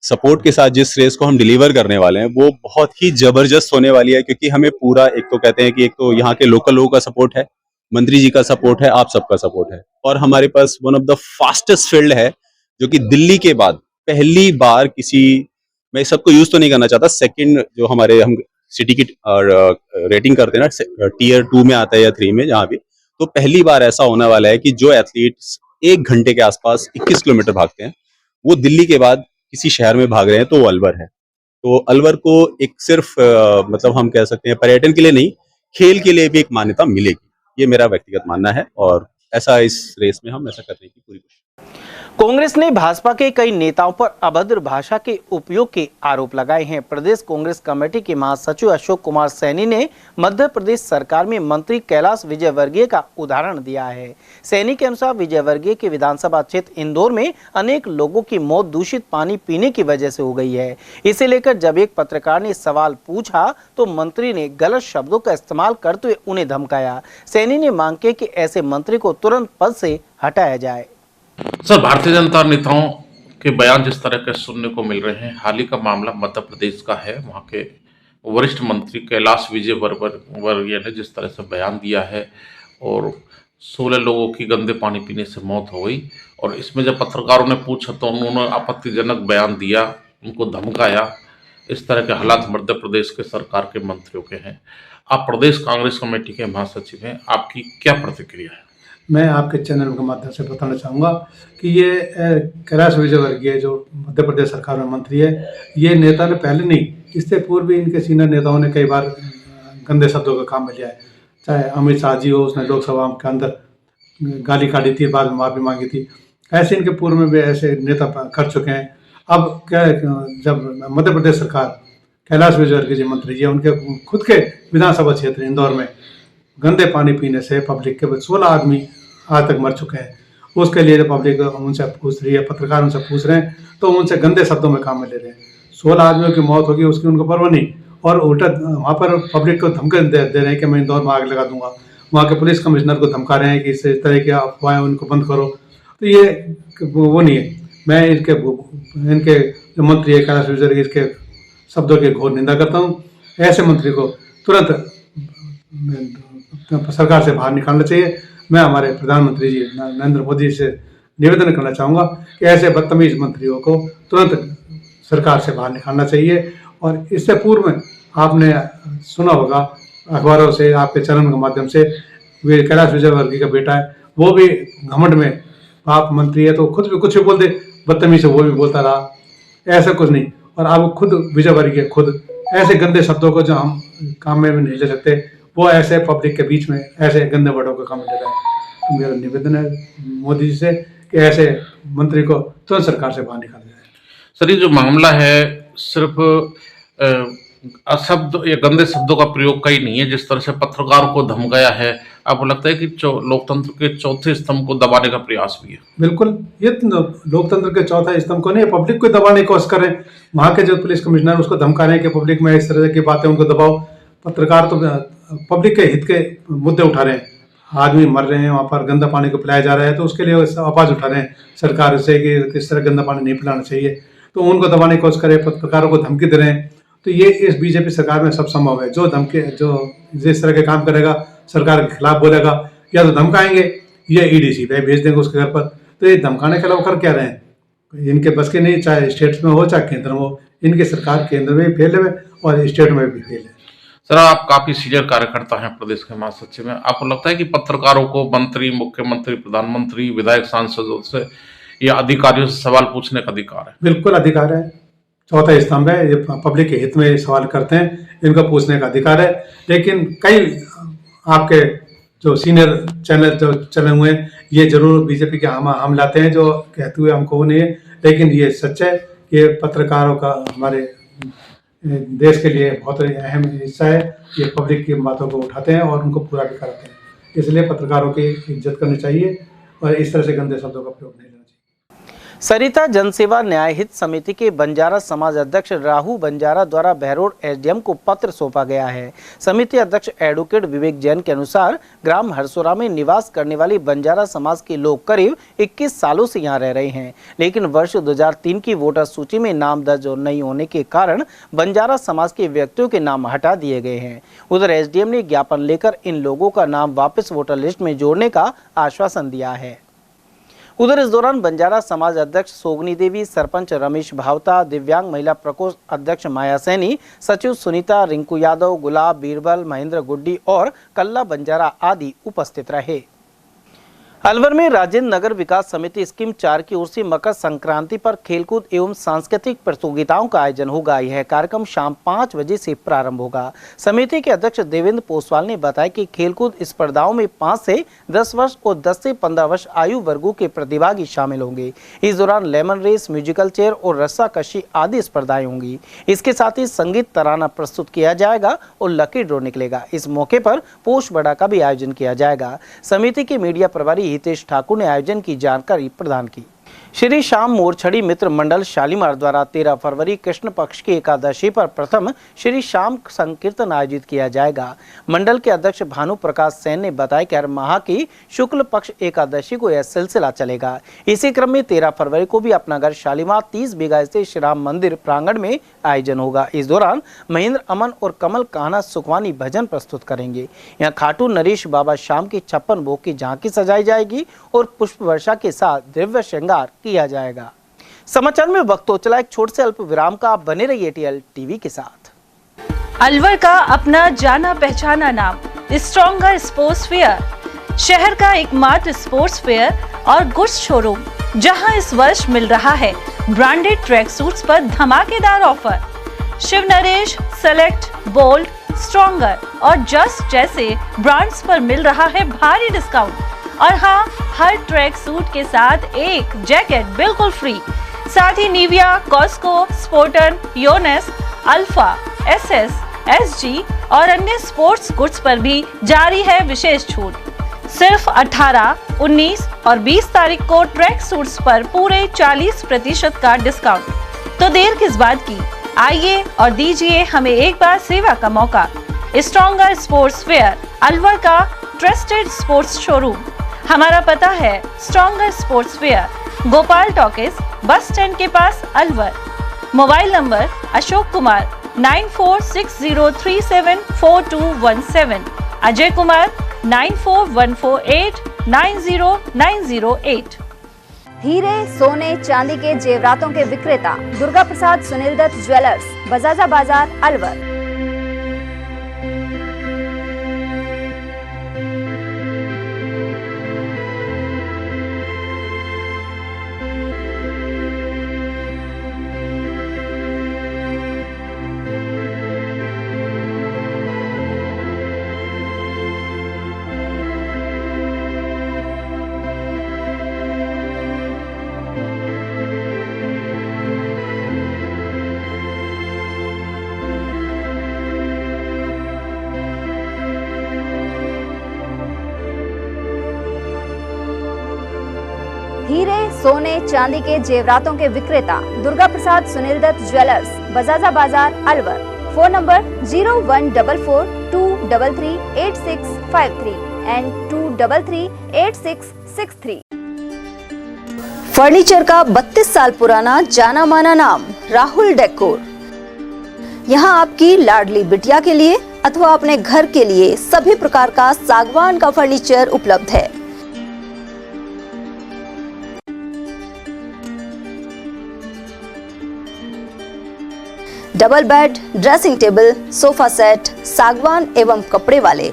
सपोर्ट के साथ जिस रेस को हम डिलीवर करने वाले हैं वो बहुत ही जबरदस्त होने वाली है। क्योंकि हमें पूरा, एक तो कहते हैं कि एक तो यहाँ के लोकल लोगों का सपोर्ट है, मंत्री जी का सपोर्ट है, आप सबका सपोर्ट है, और हमारे पास one of the fastest field है, जो कि दिल्ली के बाद पहली बार किसी, मैं सबको यूज तो नहीं करना चाहता, सेकंड जो हमारे हम सिटी की रेटिंग करते हैं ना, टियर 2 में आता है या 3 में, जहाँ भी, तो पहली बार ऐसा होने वाला है कि जो एथलीट्स 1 घंटे के आसपास 21 किलोमीटर भागते हैं, वो दिल्ली के बाद किसी शहर में भाग रहे हैं, तो वो अलवर है। तो अलवर को एक सिर्फ मतलब हम कह सकते हैं पर्यटन के लिए नहीं, खेल के लिए भी एक मान्यता मिलेगी, ये मेरा व्यक्तिगत मानना है, और ऐसा इस रेस में हम ऐसा करने की पूरी कोशिश। कांग्रेस ने भाजपा के कई नेताओं पर अभद्र भाषा के उपयोग के आरोप लगाए हैं। प्रदेश कांग्रेस कमेटी के महासचिव अशोक कुमार सैनी ने मध्य प्रदेश सरकार में मंत्री कैलाश विजयवर्गीय का उदाहरण दिया है। सैनी के अनुसार विजयवर्गीय के विधानसभा क्षेत्र इंदौर में अनेक लोगों की मौत दूषित पानी पीने की वजह से हो गई है। इसे लेकर जब एक पत्रकार ने सवाल पूछा तो मंत्री ने गलत शब्दों का इस्तेमाल करते हुए उन्हें धमकाया। सैनी ने मांग की कि ऐसे मंत्री को तुरंत पद से हटाया जाए। सर, भारतीय जनता नेताओं के बयान जिस तरह के सुनने को मिल रहे हैं, हाल ही का मामला मध्य प्रदेश का है। वहाँ के वरिष्ठ मंत्री कैलाश विजयवर्गीय ने जिस तरह से बयान दिया है और 16 लोगों की गंदे पानी पीने से मौत हो गई, और इसमें जब पत्रकारों ने पूछा तो उन्होंने आपत्तिजनक बयान दिया, उनको धमकाया। इस तरह के हालात मध्य प्रदेश के सरकार के मंत्रियों के हैं। आप प्रदेश कांग्रेस कमेटी के महासचिव हैं, आपकी क्या प्रतिक्रिया है? मैं आपके चैनल के माध्यम से बताना चाहूँगा कि ये कैलाश विजयवर्गीय जो मध्य प्रदेश सरकार में मंत्री है, ये नेता ने पहले नहीं, इससे पूर्व भी इनके सीनियर नेताओं ने कई बार गंदे शब्दों का काम में लिया है। चाहे अमित शाह जी हो, उसने लोकसभा के अंदर गाली काटी थी, बाद में माफ़ी मांगी थी। ऐसे इनके पूर्व में भी ऐसे नेता कर चुके हैं। अब क्या, जब मध्य प्रदेश सरकार कैलाश विजयवर्गीय जी मंत्री जी, उनके खुद के विधानसभा क्षेत्र इंदौर में गंदे पानी पीने से पब्लिक के 16 आदमी आज तक मर चुके हैं। उसके लिए जब पब्लिक उनसे पूछ रही है, पत्रकार उनसे पूछ रहे हैं, तो उनसे गंदे शब्दों में काम में ले रहे हैं। 16 आदमियों की मौत होगी, उसकी उनको परवाह नहीं, और उल्टा वहाँ पर पब्लिक को धमकी दे रहे हैं कि मैं इंदौर में आग लगा दूंगा। वहाँ के पुलिस कमिश्नर को धमका रहे हैं कि इस तरह की अफवाहें उनको बंद करो। तो ये वो नहीं है। मैं इनके जो मंत्री है कैलाश विजयवर्गीय, इसके शब्दों की घोर निंदा करता हूँ। ऐसे मंत्री को तुरंत सरकार से बाहर निकालना चाहिए। मैं हमारे प्रधानमंत्री जी नरेंद्र मोदी से निवेदन करना चाहूँगा कि ऐसे बदतमीज मंत्रियों को तुरंत सरकार से बाहर निकालना चाहिए। और इससे पूर्व में आपने सुना होगा अखबारों से, आपके चैनल के माध्यम से, कैलाश विजयवर्गीय का बेटा है, वो भी घमंड में, आप मंत्री है तो खुद भी कुछ भी बोल दे, बदतमीज से वो भी बोलता रहा, ऐसा कुछ नहीं। और आप खुद विजयवर्गीय खुद ऐसे गंदे शब्दों को जो हम काम में नहीं ले सकते, वो ऐसे पब्लिक के बीच में ऐसे गंदे वर्डों का काम ले रहा है। तो मेरा निवेदन है मोदी जी से कि ऐसे मंत्री को तुरंत सरकार से बाहर निकाला जाए। सर, ये जो मामला है सिर्फ अशब्द या गंदे शब्दों का प्रयोग कहीं नहीं है। जिस तरह से पत्रकारों को धमकाया है, आपको लगता है कि लोकतंत्र के चौथे स्तंभ को दबाने का प्रयास भी है? बिल्कुल, ये लोकतंत्र के चौथा स्तंभ को नहीं, पब्लिक को दबाने की कोशिश कर रहे हैं। वहाँ के जो पुलिस कमिश्नर उसको धमका रहे हैं कि पब्लिक में इस तरह की बातें उनको दबाओ। पत्रकार तो पब्लिक के हित के मुद्दे उठा रहे हैं, आदमी मर रहे हैं, वहाँ पर गंदा पानी को पिलाया जा रहा है, तो उसके लिए आवाज़ उठा रहे हैं सरकार से कि किस तरह गंदा पानी नहीं पिलाना चाहिए, तो उनको दबाने की कोशिश कर रहे हैं, पत्रकारों को धमकी दे रहे हैं। तो ये इस बीजेपी सरकार में सब संभव है। जो धमकी, जो जिस तरह के काम करेगा, सरकार के खिलाफ बोलेगा, या तो धमकाएंगे या ईडीसी पे भेज देंगे उसके घर पर। तो ये धमकाने के अलावा कर क्या रहे हैं? इनके बस के नहीं, चाहे स्टेट्स में हो चाहे केंद्र में हो। इनकी सरकार केंद्र में भी फेल है और स्टेट में भी फेल है। सर, आप काफी सीनियर कार्यकर्ता हैं प्रदेश के महासचिव में, आपको लगता है कि पत्रकारों को मंत्री, मुख्यमंत्री, प्रधानमंत्री, विधायक, सांसदों से या अधिकारियों से सवाल पूछने का अधिकार है? बिल्कुल अधिकार है, चौथा स्तंभ है, ये पब्लिक के हित में सवाल करते हैं, इनको पूछने का अधिकार है। लेकिन कई आपके जो सीनियर चैनल जो चले हुए हैं, ये जरूर बीजेपी के हम लाते हैं, जो कहते हुए हमको वो नहीं है। लेकिन ये सच है, ये पत्रकारों का हमारे देश के लिए बहुत अहम हिस्सा है। ये पब्लिक की बातों को उठाते हैं और उनको पूरा भी करते हैं। इसलिए पत्रकारों की इज्जत करनी चाहिए और इस तरह से गंदे शब्दों का प्रयोग नहीं। सरिता जनसेवा न्याय हित समिति के बंजारा समाज अध्यक्ष राहु बंजारा द्वारा बहरोड एसडीएम को पत्र सौंपा गया है। समिति अध्यक्ष एडवोकेट विवेक जैन के अनुसार ग्राम हरसोरा में निवास करने वाली बंजारा समाज के लोग करीब 21 सालों से यहां रह रहे हैं, लेकिन वर्ष 2003 की वोटर सूची में नाम दर्ज नहीं होने के कारण बंजारा समाज के व्यक्तियों के नाम हटा दिए गए हैं। उधर एसडीएम ने ज्ञापन लेकर इन लोगों का नाम वापस वोटर लिस्ट में जोड़ने का आश्वासन दिया है। उधर इस दौरान बंजारा समाज अध्यक्ष सोगनी देवी, सरपंच रमेश भावता, दिव्यांग महिला प्रकोष्ठ अध्यक्ष माया सैनी, सचिव सुनीता, रिंकू यादव, गुलाब, बीरबल, महेंद्र गुड्डी और कल्ला बंजारा आदि उपस्थित रहे। अलवर में राजेंद्र नगर विकास समिति स्कीम 4 की ओर से मकर संक्रांति पर खेलकूद एवं सांस्कृतिक प्रतियोगिताओं का आयोजन होगा। यह कार्यक्रम शाम 5 बजे से प्रारंभ होगा। समिति के अध्यक्ष देवेंद्र पोसवाल ने बताया कि खेलकूद स्पर्धाओं में 5 से 10 वर्ष और 10 से 15 वर्ष आयु वर्गों के प्रतिभागी शामिल होंगे। इस दौरान लेमन रेस, म्यूजिकल चेयर और रस्साकशी आदि स्पर्धाएं होंगी। इसके साथ ही संगीत तराना प्रस्तुत किया जाएगा और लकी ड्रॉ निकलेगा। इस मौके पर पोष बड़ा का भी आयोजन किया जाएगा। समिति के मीडिया प्रभारी हितेश ठाकुर ने आयोजन की जानकारी प्रदान की। श्री श्याम मोरछड़ी मित्र मंडल शालीमार द्वारा 13 फरवरी कृष्ण पक्ष की एकादशी पर प्रथम श्री श्याम संकीर्तन आयोजित किया जाएगा। मंडल के अध्यक्ष भानु प्रकाश सेन ने बताया कि हर माह की शुक्ल पक्ष एकादशी को यह सिलसिला चलेगा। इसी क्रम में 13 फरवरी को भी अपना घर शालीमार 30 बीघा स्थित श्री राम मंदिर प्रांगण में आयोजन होगा। इस दौरान महेंद्र अमन और कमल कान्हा सुखवानी भजन प्रस्तुत करेंगे। यहाँ खाटू नरेश बाबा श्याम की 56 भोग की झांकी सजाई जाएगी और पुष्प वर्षा के साथ दिव्य श्रृंगार किया जाएगा। समाचार में वक्त हो चला एक छोटे से अल्प विराम का। आप बने रहिए एटीएल टीवी के साथ। अलवर का अपना जाना पहचाना नाम स्ट्रॉन्गर स्पोर्ट्स फेयर, शहर का एकमात्र स्पोर्ट्स फेयर और गुड्स शोरूम, जहां इस वर्ष मिल रहा है ब्रांडेड ट्रैक सूट्स पर धमाकेदार offer. Shiv Naresh, select, bold, stronger और जस्ट जैसे ब्रांड्स पर मिल रहा है भारी डिस्काउंट। और हाँ, हर ट्रैक सूट के साथ एक जैकेट बिल्कुल फ्री। साथ ही Nivia, Cosco, Spartan, Yonex, Alpha, SS, SG और अन्य स्पोर्ट्स गुड्स पर भी जारी है विशेष छूट। सिर्फ 18, 19 और 20 तारीख को ट्रैक सूट्स पर पूरे 40% का डिस्काउंट। तो देर किस बात की, आइए और दीजिए हमें एक बार सेवा का मौका। स्ट्रॉन्गर स्पोर्ट्स फेयर, अलवर का ट्रस्टेड स्पोर्ट्स शोरूम। हमारा पता है stronger sports fair, Gopal talkies, bus stand के पास, अलवर। Mobile number Ashok Kumar 9460374217, Ajay Kumar 9414890908। हीरे, सोने, चांदी के जेवरातों के विक्रेता दुर्गा प्रसाद सुनील दत्त ज्वेलर्स, बजाजा बाजार, अलवर। हीरे सोने चांदी के जेवरातों के विक्रेता Durga Prasad Sunil Dutt jewellers, Bajaja Bazaar, Alwar. Phone number 01442338653 and 2338663। Furniture का 32 साल पुराना जाना माना नाम राहुल डेकोर। यहाँ आपकी लाडली बिटिया के लिए अथवा अपने घर के लिए सभी प्रकार का सागवान का फर्नीचर उपलब्ध है। Double bed, dressing table, sofa set सागवान एवं कपड़े वाले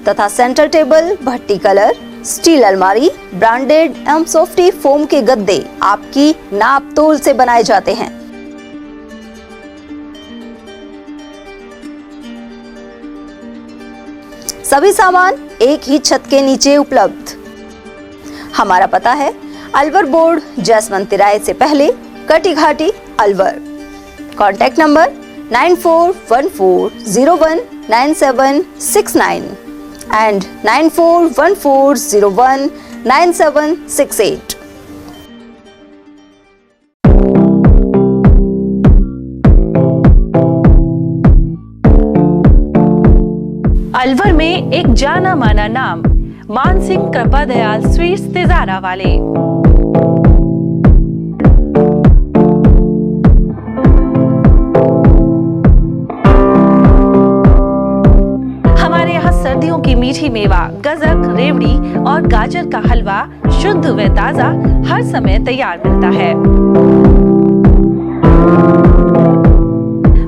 तथा सेंटर टेबल, भट्टी कलर, स्टील अलमारी, ब्रांडेड एवं सॉफ्टी फोम के गद्दे आपकी नाप तोल से बनाए जाते हैं। सभी सामान एक ही छत के नीचे उपलब्ध। हमारा पता है अलवर बोर्ड, जसवंत तिराहे से पहले, कटी घाटी, Alwar. Contact number 9414019769 and 9414019768। Alwar में एक जाना माना नाम मानसिंह कृपा दयाल स्वीट्स तिजारा वाले। हमारे यहाँ सर्दियों की मीठी मेवा, गजक, रेवड़ी और गाजर का हलवा शुद्ध व ताजा हर समय तैयार मिलता है।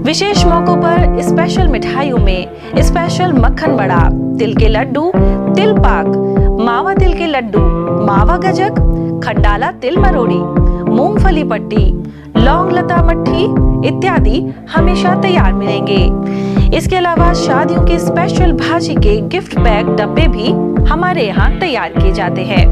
विशेष मौकों पर स्पेशल मिठाइयों में स्पेशल मक्खन बड़ा, तिल के लड्डू, तिल पाक, मावा तिल के लड्डू, मावा गजक, खंडाला तिल मरोड़ी, मूंगफली पट्टी, लौंग लता मट्ठी इत्यादि हमेशा तैयार मिलेंगे। इसके अलावा शादियों के स्पेशल भाजी के गिफ्ट पैक डब्बे भी हमारे यहाँ तैयार किए जाते हैं।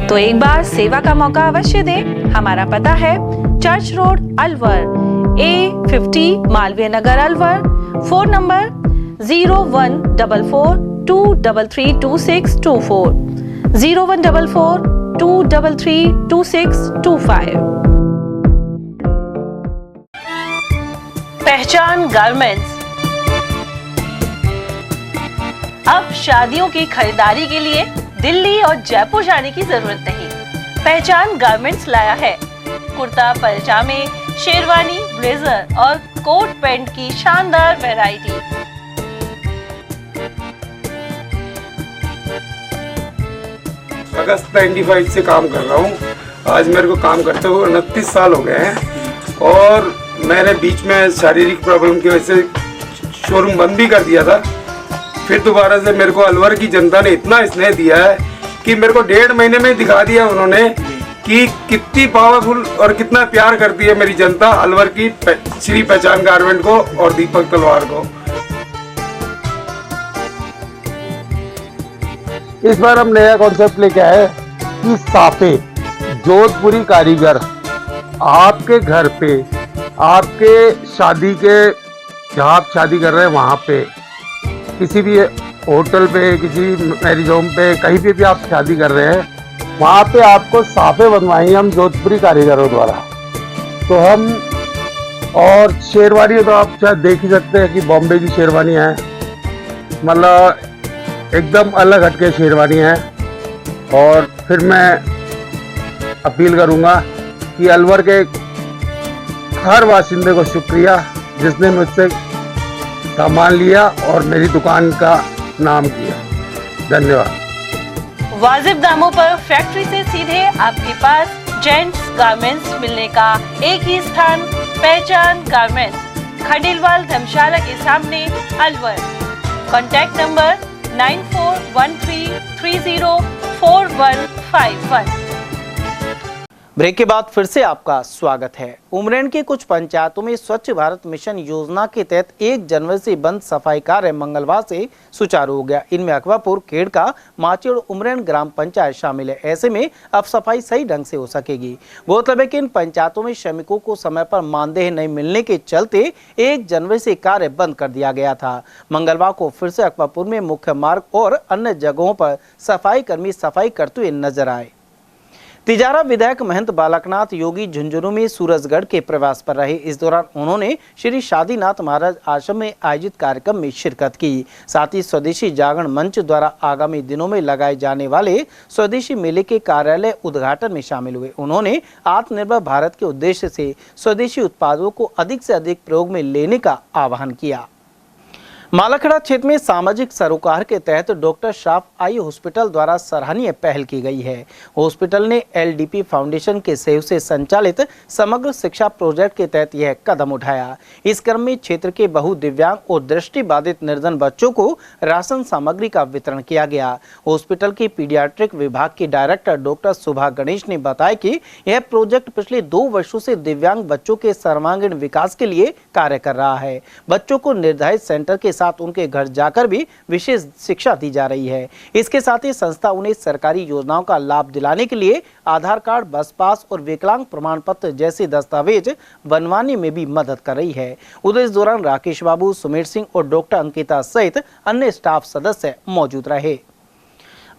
तो एक बार सेवा का मौका अवश्य दें। हमारा पता है church road, Alwar, A50 Malviya Nagar, Alwar. Phone number 0144233224, 0144233225। पहचान गारमेंट्स। अब शादियों की खरीदारी के लिए दिल्ली और जयपुर जाने की जरूरत नहीं। पहचान गारमेंट्स लाया है कुर्ता, पैजामे, शेरवानी, ब्लेजर और कोट पैंट की शानदार वैरायटी। अगस्त 95 से काम कर रहा हूँ। आज मेरे को काम करते हुए 29 साल हो गए हैं और मैंने बीच में शारीरिक प्रॉब्लम की वजह से शोरूम बंद भी कर दिया था। फिर दोबारा से मेरे को अलवर की जनता ने इतना स्नेह दिया है कि मेरे को 1.5 महीने में दिखा दिया उन्होंने कि कितनी पावरफुल और कितना प्यार करती है मेरी जनता अलवर की श्री पहचान गारमेंट को और दीपक तलवार को। इस बार हम नया कॉन्सेप्ट लेके आए कि साफे जोधपुरी कारीगर आपके घर पे, आपके शादी के, जहाँ आप शादी कर रहे हैं वहाँ पे, किसी भी होटल पे, किसी मैरिज होम पे, कहीं पे भी आप शादी कर रहे हैं वहाँ पे आपको साफे बनवाएंगे हम जोधपुरी कारीगरों द्वारा। तो हम, और शेरवानी तो आप शायद देख ही सकते हैं कि बॉम्बे की शेरवानी है, मतलब एकदम अलग हटके शेरवानी है। और फिर मैं अपील करूँगा कि अलवर के हर वासिंदे को शुक्रिया जिसने मुझसे सामान लिया और मेरी दुकान का नाम किया। धन्यवाद। वाजिब दामों पर फैक्ट्री से सीधे आपके पास जेंट्स गारमेंट्स मिलने का एक ही स्थान, पहचान गारमेंट्स, खंडेलवाल धर्मशाला के सामने, अलवर। Contact number 9413304151। ब्रेक के बाद फिर से आपका स्वागत है। उमरेन की कुछ पंचायतों में स्वच्छ भारत मिशन योजना के तहत 1 जनवरी से बंद सफाई कार्य मंगलवार से सुचारू हो गया। इनमें अकबापुर, खेड़का, माची और उमरेन ग्राम पंचायत शामिल है। ऐसे में अब सफाई सही ढंग से हो सकेगी। गौरतलब है कि इन पंचायतों में श्रमिकों को समय पर मानदेय नहीं मिलने के चलते 1 जनवरी से कार्य बंद कर दिया गया था। मंगलवार को फिर से अकबापुर में मुख्य मार्ग और अन्य जगहों पर सफाई कर्मी सफाई करते हुए नजर आए। तिजारा विधायक महंत बालकनाथ योगी झुंझुनू में सूरजगढ़ के प्रवास पर रहे। इस दौरान उन्होंने श्री शादीनाथ महाराज आश्रम में आयोजित कार्यक्रम में शिरकत की। साथ ही स्वदेशी जागरण मंच द्वारा आगामी दिनों में लगाए जाने वाले स्वदेशी मेले के कार्यालय उद्घाटन में शामिल हुए। उन्होंने आत्मनिर्भर भारत के उद्देश्य से स्वदेशी उत्पादों को अधिक से अधिक प्रयोग में लेने का आह्वान किया। मालाखेड़ा क्षेत्र में सामाजिक सरोकार के तहत डॉक्टर श्राफ आई हॉस्पिटल द्वारा सराहनीय पहल की गई है। हॉस्पिटल ने एलडीपी फाउंडेशन के सहयोग से संचालित समग्र शिक्षा प्रोजेक्ट के तहत यह कदम उठाया। इस क्रम में क्षेत्र के बहुदिव्यांग और दृष्टिबाधित निर्धन बच्चों को राशन सामग्री का वितरण किया गया। हॉस्पिटल के पीडियाट्रिक विभाग की डायरेक्टर डॉक्टर सुभा गणेश ने बताया कि यह प्रोजेक्ट पिछले 2 वर्षों से दिव्यांग बच्चों के सर्वांगीण विकास के लिए कार्य कर रहा है। बच्चों को निर्धारित सेंटर के साथ उनके घर जाकर भी विशेष शिक्षा दी जा रही है। इसके साथ ही संस्था उन्हें सरकारी योजनाओं का लाभ दिलाने के लिए आधार कार्ड, बस पास और विकलांग प्रमाण पत्र जैसे दस्तावेज बनवाने में भी मदद कर रही है। उधर इस दौरान राकेश बाबू, सुमेर सिंह और डॉक्टर अंकिता सहित अन्य स्टाफ सदस्य मौजूद रहे।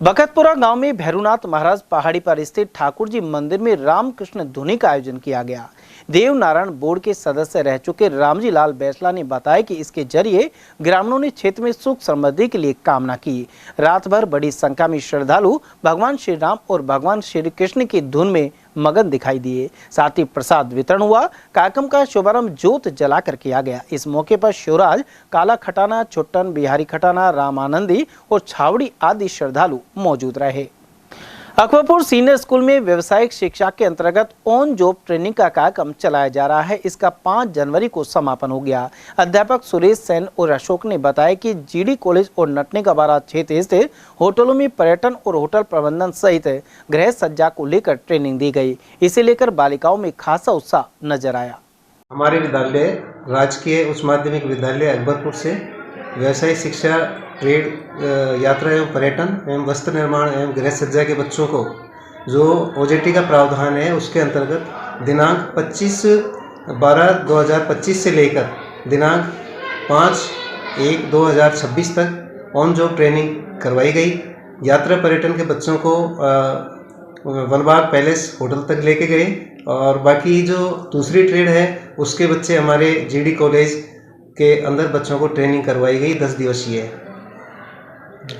बखतपुरा गांव में भैरूनाथ महाराज पहाड़ी पर स्थित ठाकुर जी मंदिर में रामकृष्ण धुनी का आयोजन किया गया। देव नारायण बोर्ड के सदस्य रह चुके रामजी लाल बैसला ने बताया कि इसके जरिए ग्रामीणों ने क्षेत्र में सुख समृद्धि के लिए कामना की। रात भर बड़ी संख्या में श्रद्धालु भगवान श्री राम और भगवान श्री कृष्ण की धुन में मगन दिखाई दिए। साथ ही प्रसाद वितरण हुआ। कार्यक्रम का शुभारंभ ज्योत जलाकर किया गया। इस मौके पर शिवराज, काला खटाना, छुट्टन, बिहारी खटाना, रामानंदी और छावड़ी आदि श्रद्धालु मौजूद रहे। अकबरपुर सीनियर स्कूल में व्यावसायिक शिक्षा के अंतर्गत ऑन जॉब ट्रेनिंग का कार्यक्रम चलाया जा रहा है। इसका 5 जनवरी को समापन हो गया। अध्यापक सुरेश सेन और अशोक ने बताया कि जीडी कॉलेज और नटनी का बारा क्षेत्र स्थित होटलों में पर्यटन और होटल प्रबंधन सहित गृह सज्जा को लेकर ट्रेनिंग दी गई। इसे लेकर बालिकाओं में खासा उत्साह नजर आया। हमारे विद्यालय राजकीय उच्च माध्यमिक विद्यालय अकबरपुर से व्यवसायिक शिक्षा, ट्रेड, यात्रा एवं पर्यटन एवं वस्त्र निर्माण एवं गृह सज्जा के बच्चों को जो ओजेटी का प्रावधान है उसके अंतर्गत दिनांक 25/12/2025 से लेकर दिनांक 5/1/2026 तक ऑन जॉब ट्रेनिंग करवाई गई। यात्रा पर्यटन के बच्चों को वनबाग पैलेस होटल तक लेके गए और बाकी जो दूसरी ट्रेड है उसके बच्चे हमारे जीडी कॉलेज के अंदर बच्चों को ट्रेनिंग करवाई गई। 10 दिवसीय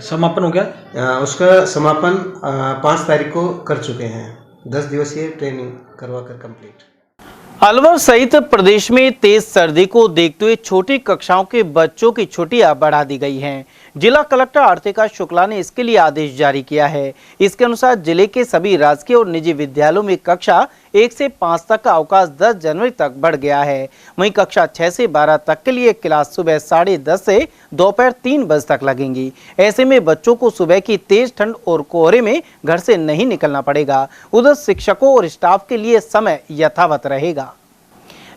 समापन हो गया। उसका समापन 5 तारीख को कर चुके हैं। 10 दिवसीय ट्रेनिंग करवाकर कंप्लीट। अलवर सहित प्रदेश में तेज सर्दी को देखते हुए छोटी कक्षाओं के बच्चों की छुट्टियां बढ़ा दी गई हैं। जिला कलेक्टर आर्तिका शुक्ला ने इसके लिए आदेश जारी किया है। इसके अनुसार जिले के सभी राजकीय और निजी विद्यालयों में कक्षा 1 से 5 तक का अवकाश 10 जनवरी तक बढ़ गया है। वहीं कक्षा 6 से 12 तक के लिए क्लास सुबह 10:30 से दोपहर 3 बजे तक लगेंगी। ऐसे में बच्चों को सुबह की तेज ठंड और कोहरे में घर से नहीं निकलना पड़ेगा। उधर शिक्षकों और स्टाफ के लिए समय यथावत रहेगा।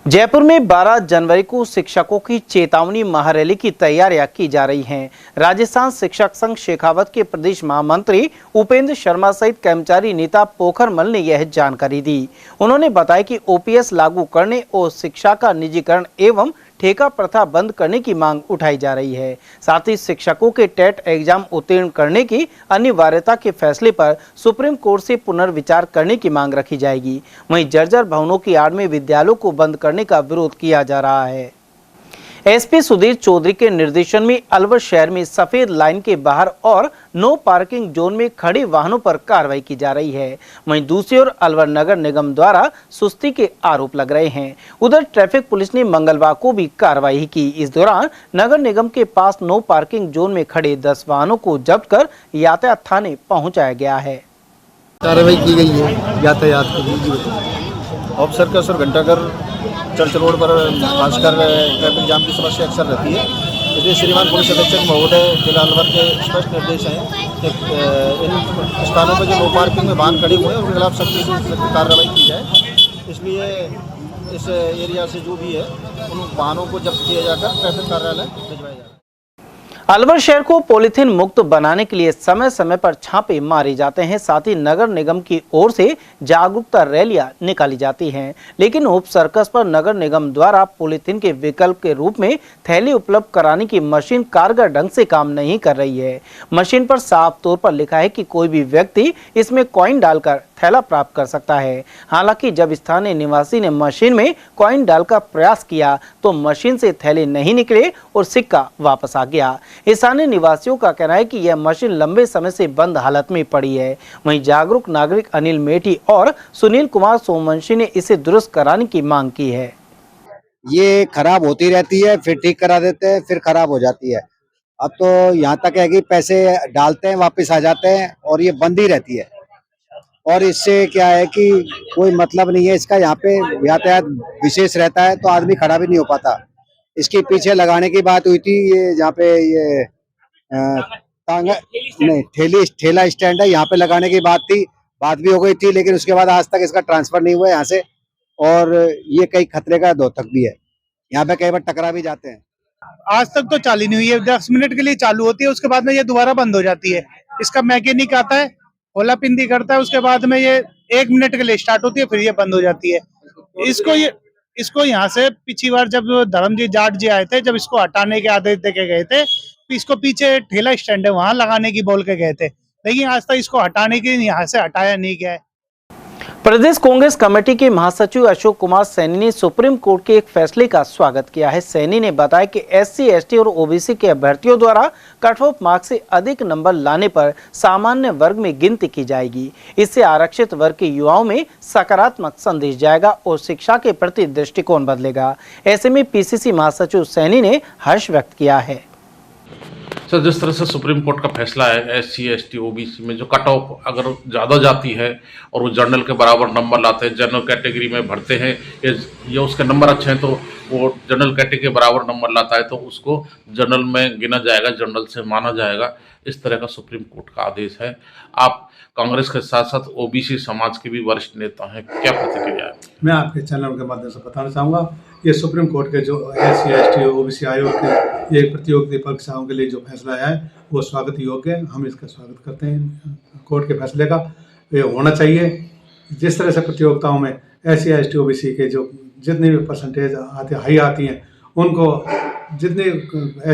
जयपुर में 12 जनवरी को शिक्षकों की चेतावनी महारैली की तैयारियां की जा रही हैं। राजस्थान शिक्षक संघ शेखावत के प्रदेश महामंत्री उपेंद्र शर्मा सहित कर्मचारी नेता पोखरमल ने यह जानकारी दी। उन्होंने बताया कि ओपीएस लागू करने और शिक्षा का निजीकरण एवं ठेका प्रथा बंद करने की मांग उठाई जा रही है। साथ ही शिक्षकों के टेट एग्जाम उत्तीर्ण करने की अनिवार्यता के फैसले पर सुप्रीम कोर्ट से पुनर्विचार करने की मांग रखी जाएगी। वहीं जर्जर भवनों की आड़ में विद्यालयों को बंद करने का विरोध किया जा रहा है। एसपी सुधीर चौधरी के निर्देशन में अलवर शहर में सफेद लाइन के बाहर और नो पार्किंग जोन में खड़े वाहनों पर कार्रवाई की जा रही है। वहीं दूसरी ओर अलवर नगर निगम द्वारा सुस्ती के आरोप लग रहे हैं। उधर ट्रैफिक पुलिस ने मंगलवार को भी कार्रवाई की। इस दौरान नगर निगम के पास नो पार्किंग जोन में खड़े 10 वाहनों को जब्त कर यातायात थाने पहुँचाया गया है। कार्रवाई की गई है यातायात ऑफिसर का सर घंटाघर चर्च रोड पर खासकर ट्रैफिक जाम की समस्या अक्सर रहती है। इसलिए श्रीमान पुलिस अधीक्षक महोदय जिला अलवर के स्पष्ट निर्देश हैं कि इन स्थानों पर जो नो पार्किंग में वाहन खड़े हुए हैं उनके खिलाफ सख्ती से सख्त कार्रवाई की जाए। इसलिए इस एरिया से जो भी है उन वाहनों को जब्त किया जाकर ट्रैफिक कार्यालय भिजवाया जाए। अलवर शहर को पॉलीथीन मुक्त बनाने के लिए समय समय पर छापे मारे जाते हैं। साथ ही नगर निगम की ओर से जागरूकता रैलियां निकाली जाती हैं, लेकिन होप सर्कस पर नगर निगम द्वारा पॉलीथीन के विकल्प के रूप में थैली उपलब्ध कराने की मशीन कारगर ढंग से काम नहीं कर रही है। मशीन पर साफ तौर पर लिखा है कि कोई भी व्यक्ति इसमें कॉइन डालकर थैला प्राप्त कर सकता है। हालांकि जब स्थानीय निवासी ने मशीन में कॉइन डालकर प्रयास किया तो मशीन से थैले नहीं निकले और सिक्का वापस आ गया। स्थानीय निवासियों का कहना है कि यह मशीन लंबे समय से बंद हालत में पड़ी है। वहीं जागरूक नागरिक अनिल मेठी और सुनील कुमार सोमवंशी ने इसे दुरुस्त कराने की मांग की है। ये खराब होती रहती है, फिर ठीक करा देते हैं, फिर खराब हो जाती है। अब तो यहाँ तक है कि पैसे डालते हैं वापस आ जाते हैं और ये बंद ही रहती है। और इससे क्या है कि कोई मतलब नहीं है इसका। यहाँ पे यातायात विशेष रहता है तो आदमी खड़ा भी नहीं हो पाता। इसके पीछे लगाने की बात हुई थी, ये जहाँ पे ये ठेला स्टैंड है यहाँ पे लगाने की बात थी, बात भी हो गई थी, लेकिन उसके बाद आज तक इसका ट्रांसफर नहीं हुआ यहाँ से। और ये कई खतरे का द्योतक भी है, यहाँ पे कई बार टकरा भी जाते हैं। आज तक तो चालू नहीं हुई है, 10 मिनट के लिए चालू होती है, उसके बाद में ये दोबारा बंद हो जाती है। इसका मैकेनिक आता है, होला पिंदी करता है, उसके बाद में ये 1 मिनट के लिए स्टार्ट होती है, फिर ये बंद हो जाती है। इसको यहाँ से पिछली बार जब धर्मजीत जाट जी आए थे, जब इसको हटाने के आदेश दे के गए थे, इसको पीछे ठेला स्टैंड है वहां लगाने की बोल के गए थे, लेकिन आज तक इसको हटाने के यहाँ से हटाया नहीं गया है। प्रदेश कांग्रेस कमेटी के महासचिव अशोक कुमार सैनी ने सुप्रीम कोर्ट के एक फैसले का स्वागत किया है। सैनी ने बताया कि SC, ST और OBC के अभ्यर्थियों द्वारा कट ऑफ मार्क्स से अधिक नंबर लाने पर सामान्य वर्ग में गिनती की जाएगी। इससे आरक्षित वर्ग के युवाओं में सकारात्मक संदेश जाएगा और शिक्षा के प्रति दृष्टिकोण बदलेगा। ऐसे में PCC महासचिव सैनी ने हर्ष व्यक्त किया है। सर, जिस तरह से सुप्रीम कोर्ट का फैसला है, SC, ST, OBC में जो कट ऑफ अगर ज़्यादा जाती है और वो जनरल के बराबर नंबर लाते हैं, जनरल कैटेगरी में भरते हैं, ये उसके नंबर अच्छे हैं तो वो जनरल कैटेगरी के बराबर नंबर लाता है तो उसको जनरल में गिना जाएगा, जनरल से माना जाएगा। इस तरह का सुप्रीम कोर्ट का आदेश है। आप कांग्रेस के साथ साथ OBC समाज के भी वरिष्ठ नेता हैं, क्या प्रतिक्रिया है? मैं आपके चैनल के माध्यम से बताना चाहूँगा, ये सुप्रीम कोर्ट के जो SC, ST, OBC आयोग के ये प्रतियोगी परीक्षाओं के लिए जो फैसला है वो स्वागत योग्य है। हम इसका स्वागत करते हैं कोर्ट के फैसले का। ये होना चाहिए। जिस तरह से प्रतियोगिताओं में SC, ST, OBC के जो जितनी भी परसेंटेज हाई आती हैं, उनको जितनी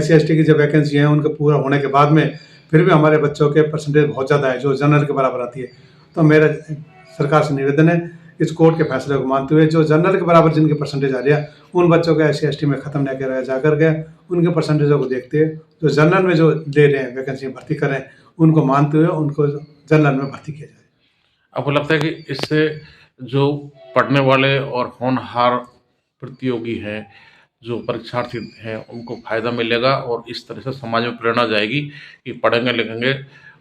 SC, ST की जो वैकेंसी हैं उनके पूरा होने के बाद में फिर भी हमारे बच्चों के परसेंटेज बहुत ज़्यादा है जो जनरल के बराबर आती है। तो मेरा सरकार से निवेदन है, इस कोर्ट के फैसले को मानते हुए जो जनरल के बराबर जिनके परसेंटेज आ रही है उन बच्चों को SC, ST में ख़त्म नहीं किया जा करके उनके परसेंटेजों को देखते हुए जो जनरल में जो ले रहे हैं वैकेंसी भर्ती करें, उनको मानते हुए उनको जनरल में भर्ती किया जाए। आपको लगता है कि इससे जो पढ़ने वाले और होनहार प्रतियोगी हैं, जो परीक्षार्थी हैं, उनको फायदा मिलेगा और इस तरह से समाज में प्रेरणा जाएगी कि पढ़ेंगे लिखेंगे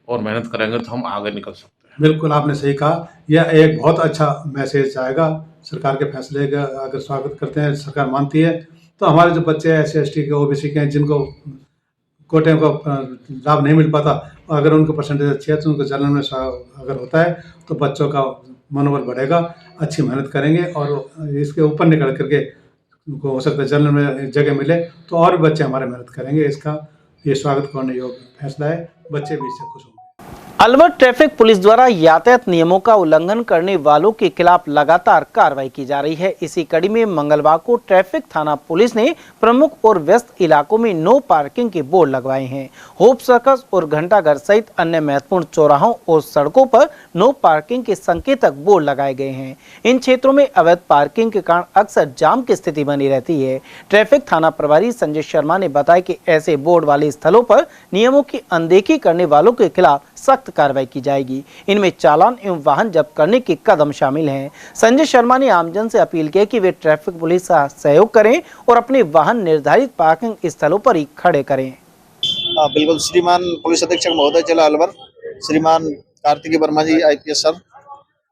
और मेहनत करेंगे तो हम आगे निकल सकते हैं। बिल्कुल आपने सही कहा, यह एक बहुत अच्छा मैसेज आएगा। सरकार के फैसले का अगर स्वागत करते हैं, सरकार मानती है तो हमारे जो बच्चे हैं SC, ST के, OBC के हैं जिनको कोटे को लाभ नहीं मिल पाता, अगर उनको परसेंटेज अच्छी है तो उनको जनरल में अगर होता है तो बच्चों का मनोबल बढ़ेगा, अच्छी मेहनत करेंगे और इसके ऊपर निकल करके उनको हो सकता है जनरल में जगह मिले तो और भी बच्चे हमारे मेहनत करेंगे। इसका ये स्वागत करने योग्य फैसला है, बच्चे भी इससे खुश होंगे। अलवर ट्रैफिक पुलिस द्वारा यातायात नियमों का उल्लंघन करने वालों के खिलाफ लगातार कार्रवाई की जा रही है। इसी कड़ी में मंगलवार को ट्रैफिक थाना पुलिस ने प्रमुख और व्यस्त इलाकों में नो पार्किंग के बोर्ड लगवाए हैं। होप सर्कस और घंटाघर सहित अन्य महत्वपूर्ण चौराहों और सड़कों पर नो पार्किंग के संकेतक बोर्ड लगाए गए हैं। इन क्षेत्रों में अवैध पार्किंग के कारण अक्सर जाम की स्थिति बनी रहती है। ट्रैफिक थाना प्रभारी संजय शर्मा ने बताया कि ऐसे बोर्ड वाले स्थलों पर नियमों की अनदेखी करने वालों के खिलाफ सख्त कार्रवाई की जाएगी। इनमें चालान एवं वाहन जब्त करने के कदम शामिल हैं। संजय शर्मा ने आमजन से अपील की कि वे ट्रैफिक पुलिस का सहयोग करें और अपने वाहन निर्धारित पार्किंग स्थलों पर ही खड़े करें। बिल्कुल, श्रीमान पुलिस अधीक्षक महोदय जिला अलवर, श्रीमान कार्तिकी वर्मा जी IPS सर,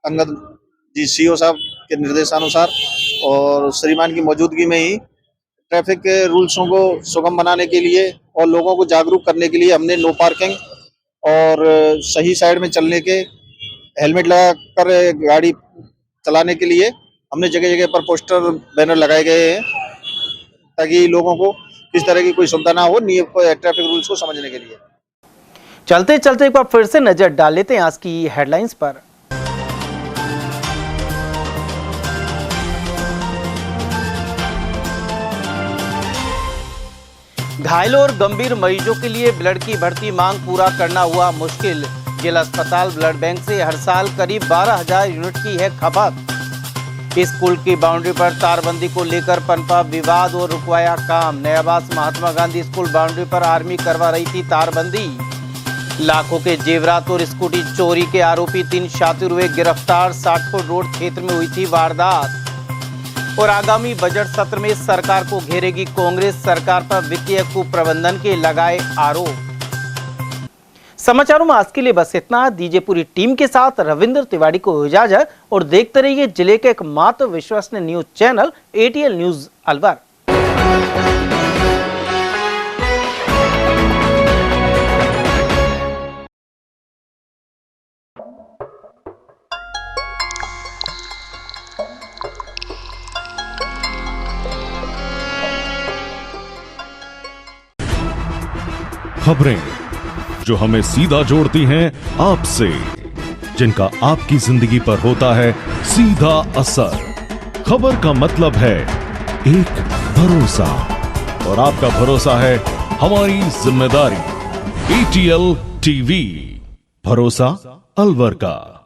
अंगद जी CO साहब के निर्देशानुसार और श्रीमान की मौजूदगी में ही ट्रैफिक के रूल्सों को सुगम बनाने के लिए और लोगों को जागरूक करने के लिए हमने नो पार्किंग और सही साइड में चलने के, हेलमेट लगाकर गाड़ी चलाने के लिए हमने जगह जगह पर पोस्टर बैनर लगाए गए हैं ताकि लोगों को इस तरह की कोई सुविधा ना हो, नियम ट्रैफिक रूल्स को समझने के लिए। चलते चलते एक बार फिर से नजर डाल लेते हैं आज की हेडलाइंस पर। घायलों और गंभीर मरीजों के लिए ब्लड की बढ़ती मांग पूरा करना हुआ मुश्किल। जिला अस्पताल ब्लड बैंक से हर साल करीब 12,000 यूनिट की है खपत। स्कूल की बाउंड्री पर तारबंदी को लेकर पनपा विवाद और रुकवाया काम। नयाबास महात्मा गांधी स्कूल बाउंड्री पर आर्मी करवा रही थी तारबंदी। लाखों के जेवरात और स्कूटी चोरी के आरोपी 3 शातिर हुए गिरफ्तार। 60 फुट रोड क्षेत्र में हुई थी वारदात। और आगामी बजट सत्र में सरकार को घेरेगी कांग्रेस, सरकार पर वित्तीय कुप्रबंधन के लगाए आरोप। समाचारों में आज के लिए बस इतना। दीजिए पूरी टीम के साथ रविंद्र तिवारी को इजाजत और देखते रहिए जिले के एकमात्र विश्वसनीय news channel ATL news Alwar. खबरें जो हमें सीधा जोड़ती हैं आपसे, जिनका आपकी जिंदगी पर होता है सीधा असर। खबर का मतलब है एक भरोसा, और आपका भरोसा है हमारी जिम्मेदारी। ATL TV, भरोसा अलवर का।